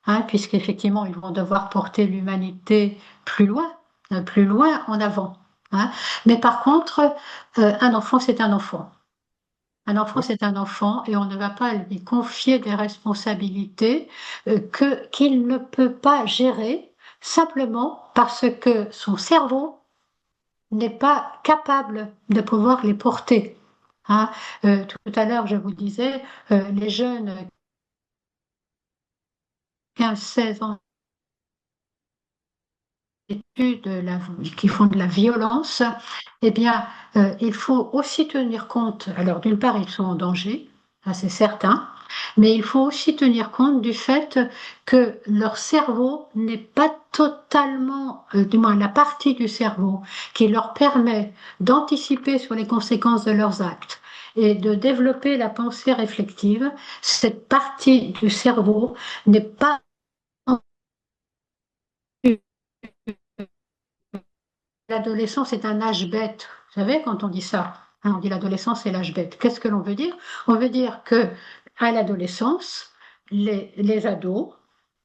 hein, puisqu'effectivement ils vont devoir porter l'humanité plus loin en avant. Hein. Mais par contre, un enfant c'est un enfant. Un enfant, c'est un enfant et on ne va pas lui confier des responsabilités qu'il ne peut pas gérer simplement parce que son cerveau n'est pas capable de pouvoir les porter. Hein. Tout à l'heure, je vous disais, les jeunes 15-16 ans qui font de la violence, eh bien, il faut aussi tenir compte. Alors, d'une part, ils sont en danger, ça c'est certain. Mais il faut aussi tenir compte du fait que leur cerveau n'est pas totalement, du moins la partie du cerveau qui leur permet d'anticiper sur les conséquences de leurs actes et de développer la pensée réflexive, cette partie du cerveau n'est pas. L'adolescence est un âge bête. Vous savez, quand on dit ça, hein, on dit l'adolescence est l'âge bête. Qu'est-ce que l'on veut dire? On veut dire que à l'adolescence, les ados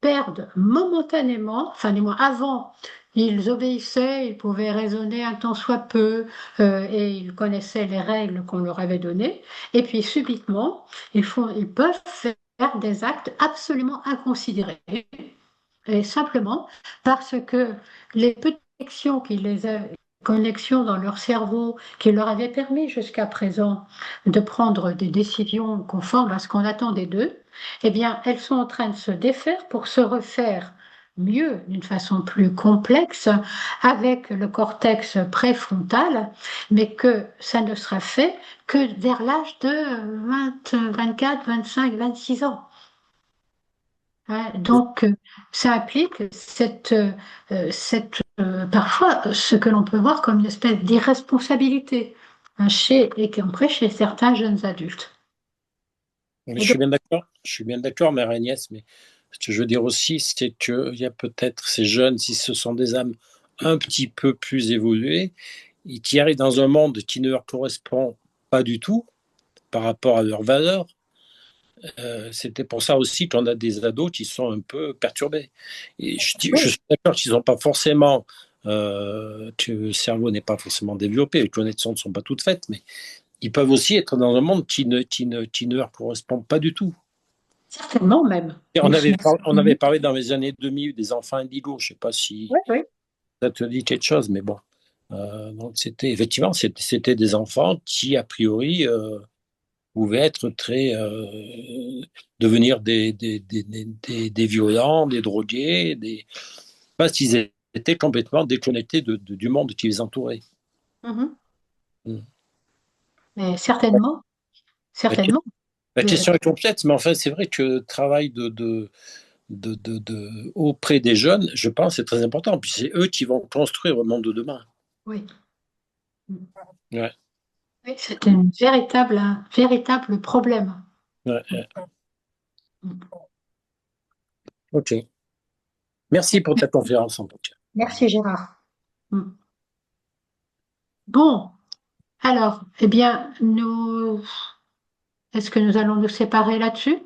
perdent momentanément, enfin du moins avant, ils obéissaient, ils pouvaient raisonner un tant soit peu, et ils connaissaient les règles qu'on leur avait données. Et puis subitement, ils peuvent faire des actes absolument inconsidérés. Et simplement parce que les petites connexions dans leur cerveau qui leur avaient permis jusqu'à présent de prendre des décisions conformes à ce qu'on attendait d'eux, eh bien, elles sont en train de se défaire pour se refaire mieux, d'une façon plus complexe, avec le cortex préfrontal, mais que ça ne sera fait que vers l'âge de 20, 24, 25, 26 ans. Ouais, donc, ça implique parfois ce que l'on peut voir comme une espèce d'irresponsabilité, hein, y compris chez certains jeunes adultes. Je suis bien d'accord, mère Agnès, mais ce que je veux dire aussi, c'est qu'il y a peut-être ces jeunes, si ce sont des âmes un petit peu plus évoluées, et qui arrivent dans un monde qui ne leur correspond pas du tout par rapport à leurs valeurs. C'était pour ça aussi qu'on a des ados qui sont un peu perturbés. Et je suis d'accord qu'ils n'ont pas forcément, que le cerveau n'est pas forcément développé, les connexions ne sont pas toutes faites, mais ils peuvent aussi être dans un monde qui ne leur correspond pas du tout. Certainement même. Et on avait parlé dans les années 2000 des enfants indigos, je ne sais pas si Oui. ça te dit quelque chose, mais bon. Donc effectivement, c'était des enfants qui, a priori, pouvaient être devenir des violents, des drogués, parce qu'ils étaient complètement déconnectés du monde qui les entourait. Mhm. Mm. Mais certainement. La question est complexe, mais enfin, c'est vrai que le travail auprès des jeunes, je pense, c'est très important. Puis c'est eux qui vont construire le monde de demain. Oui. Ouais. Oui, c'est un véritable problème. Ouais. Ok. Merci pour ta conférence, en tout cas. Merci Gérard. Bon, alors, eh bien, est-ce que nous allons nous séparer là-dessus?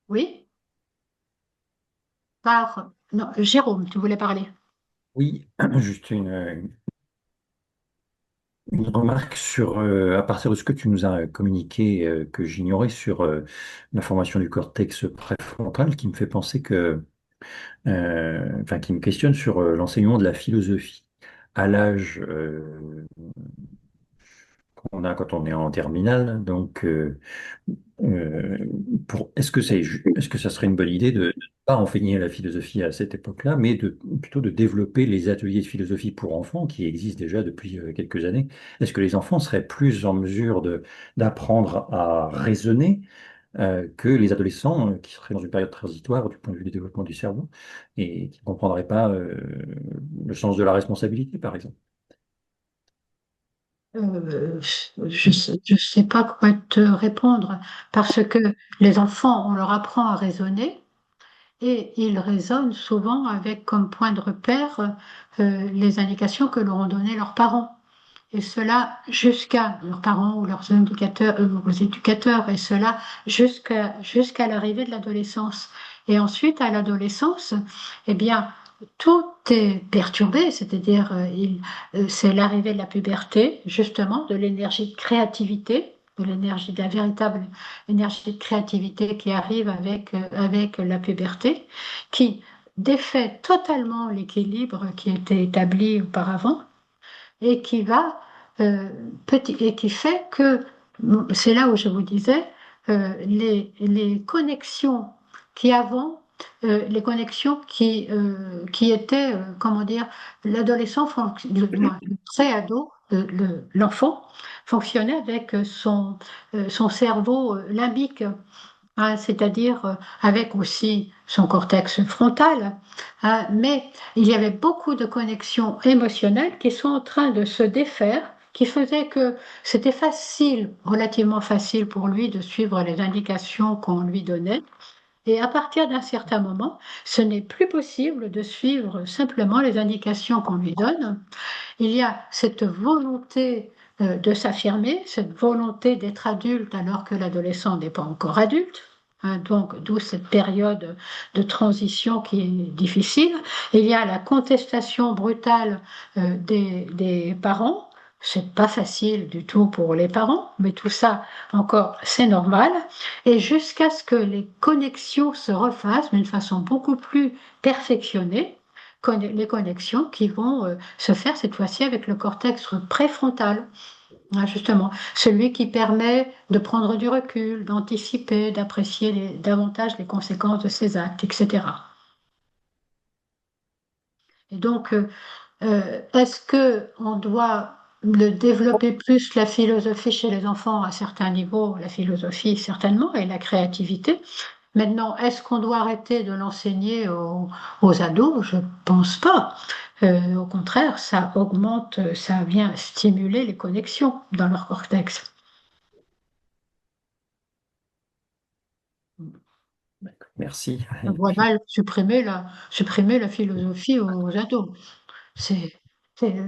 Oui? Non, Jérôme, tu voulais parler. Oui, juste une remarque sur, à partir de ce que tu nous as communiqué, que j'ignorais sur la formation du cortex préfrontal, qui me fait penser enfin, qui me questionne sur l'enseignement de la philosophie à l'âge qu'on a quand on est en terminale. Donc, euh, est-ce que ça serait une bonne idée de ne pas enseigner la philosophie à cette époque-là, mais plutôt de développer les ateliers de philosophie pour enfants qui existent déjà depuis quelques années? Est-ce que les enfants seraient plus en mesure d'apprendre à raisonner que les adolescents qui seraient dans une période transitoire du point de vue du développement du cerveau et qui ne comprendraient pas le sens de la responsabilité, par exemple? Je sais pas quoi te répondre parce que les enfants, on leur apprend à raisonner et ils raisonnent souvent avec comme point de repère les indications que leur ont données leurs parents. Et cela jusqu'à leurs parents ou leurs éducateurs, et cela jusqu'à l'arrivée de l'adolescence. Et ensuite, à l'adolescence, eh bien, tout est perturbé, c'est-à-dire c'est l'arrivée de la puberté, justement, de l'énergie de créativité, de la véritable énergie de créativité qui arrive avec la puberté, qui défait totalement l'équilibre qui était établi auparavant et qui va et qui fait que c'est là où je vous disais les connexions qui avant les connexions qui étaient comment dire l'adolescent du moins, le pré-ado l'enfant fonctionnait avec son cerveau limbique, hein, c'est-à-dire avec aussi son cortex frontal, hein, mais il y avait beaucoup de connexions émotionnelles qui sont en train de se défaire, qui faisaient que c'était facile, relativement facile pour lui de suivre les indications qu'on lui donnait. Et à partir d'un certain moment, ce n'est plus possible de suivre simplement les indications qu'on lui donne. Il y a cette volonté de s'affirmer, cette volonté d'être adulte alors que l'adolescent n'est pas encore adulte. Hein, donc, d'où cette période de transition qui est difficile. Il y a la contestation brutale des parents. C'est pas facile du tout pour les parents, mais tout ça, encore, c'est normal. Et jusqu'à ce que les connexions se refassent d'une façon beaucoup plus perfectionnée, les connexions qui vont se faire cette fois-ci avec le cortex préfrontal, hein, justement, celui qui permet de prendre du recul, d'anticiper, d'apprécier davantage les conséquences de ses actes, etc. Et donc, est-ce que on doit développer plus la philosophie chez les enfants à certains niveaux, la philosophie certainement, et la créativité? Maintenant, est-ce qu'on doit arrêter de l'enseigner aux ados? Je pense pas. Au contraire, ça augmente, ça vient stimuler les connexions dans leur cortex. Merci. On voit mal supprimer la philosophie aux ados. C'est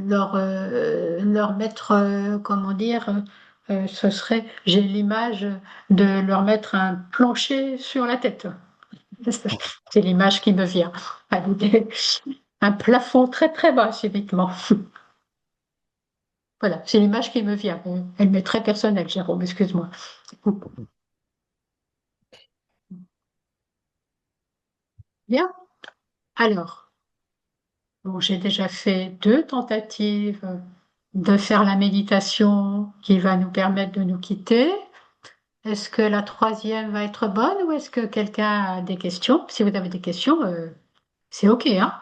leur mettre, comment dire, ce serait, j'ai l'image de leur mettre un plancher sur la tête. C'est l'image qui me vient à l'idée. Un plafond très très bas, subitement. Voilà, c'est l'image qui me vient. Elle m'est très personnelle, Jérôme, excuse-moi. Bien, alors, bon, j'ai déjà fait 2 tentatives de faire la méditation qui va nous permettre de nous quitter. Est-ce que la troisième va être bonne ou est-ce que quelqu'un a des questions? Si vous avez des questions, c'est OK, hein?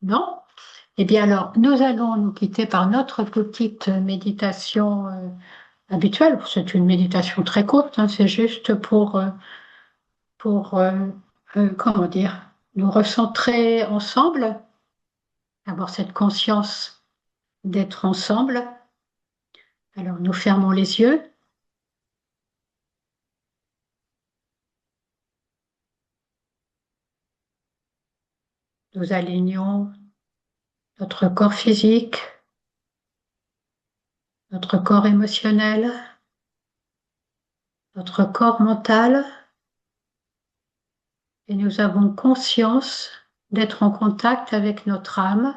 Non? Eh bien alors, nous allons nous quitter par notre petite méditation habituelle. C'est une méditation très courte, hein, c'est juste pour comment dire, nous recentrer ensemble, avoir cette conscience d'être ensemble. Alors nous fermons les yeux. Nous alignons notre corps physique, notre corps émotionnel, notre corps mental, et nous avons conscience d'être en contact avec notre âme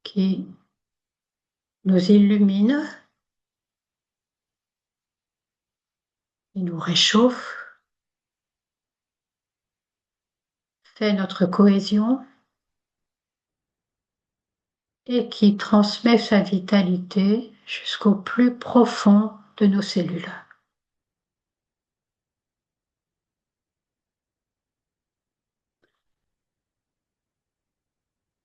qui nous illumine et nous réchauffe, fait notre cohésion et qui transmet sa vitalité jusqu'au plus profond de nos cellules.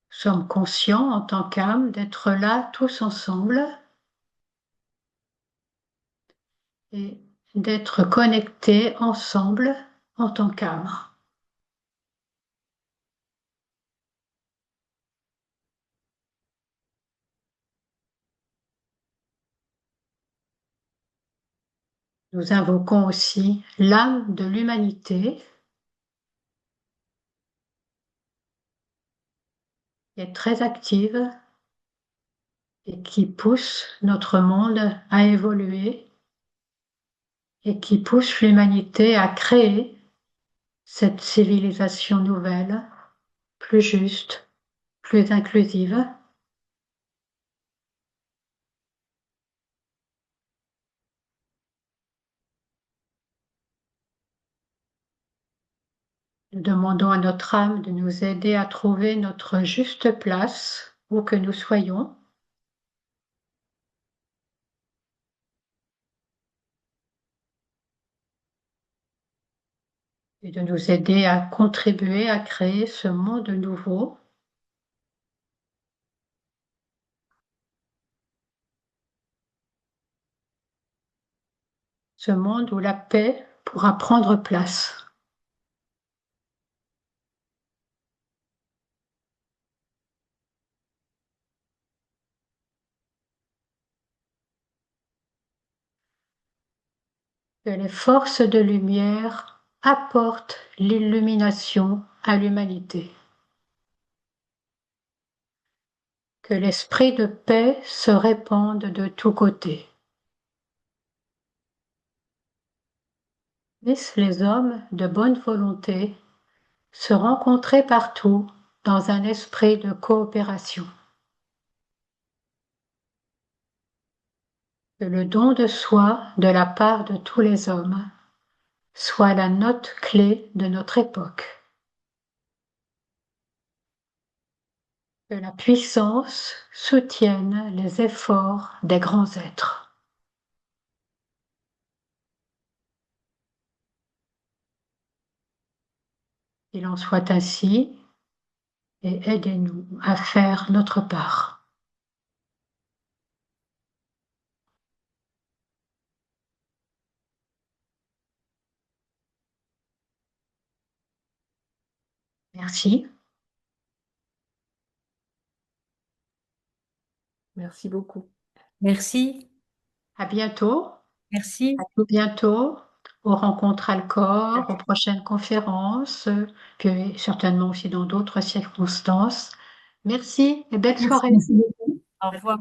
Nous sommes conscients en tant qu'âme d'être là tous ensemble et d'être connectés ensemble en tant qu'âme. Nous invoquons aussi l'âme de l'humanité qui est très active et qui pousse notre monde à évoluer et qui pousse l'humanité à créer cette civilisation nouvelle, plus juste, plus inclusive. Nous demandons à notre âme de nous aider à trouver notre juste place où que nous soyons. et de nous aider à contribuer à créer ce monde nouveau. Ce monde où la paix pourra prendre place. Que les forces de lumière apportent l'illumination à l'humanité. Que l'esprit de paix se répande de tous côtés. Puissent les hommes de bonne volonté se rencontrer partout dans un esprit de coopération. Que le don de soi de la part de tous les hommes soit la note clé de notre époque. Que la puissance soutienne les efforts des grands êtres. Qu'il en soit ainsi, et aidez-nous à faire notre part. Merci. Merci beaucoup. Merci. À bientôt. Merci. À tout bientôt. Aux rencontres Alcor, aux prochaines conférences, puis certainement aussi dans d'autres circonstances. Merci et belle soirée. Merci beaucoup. Au revoir.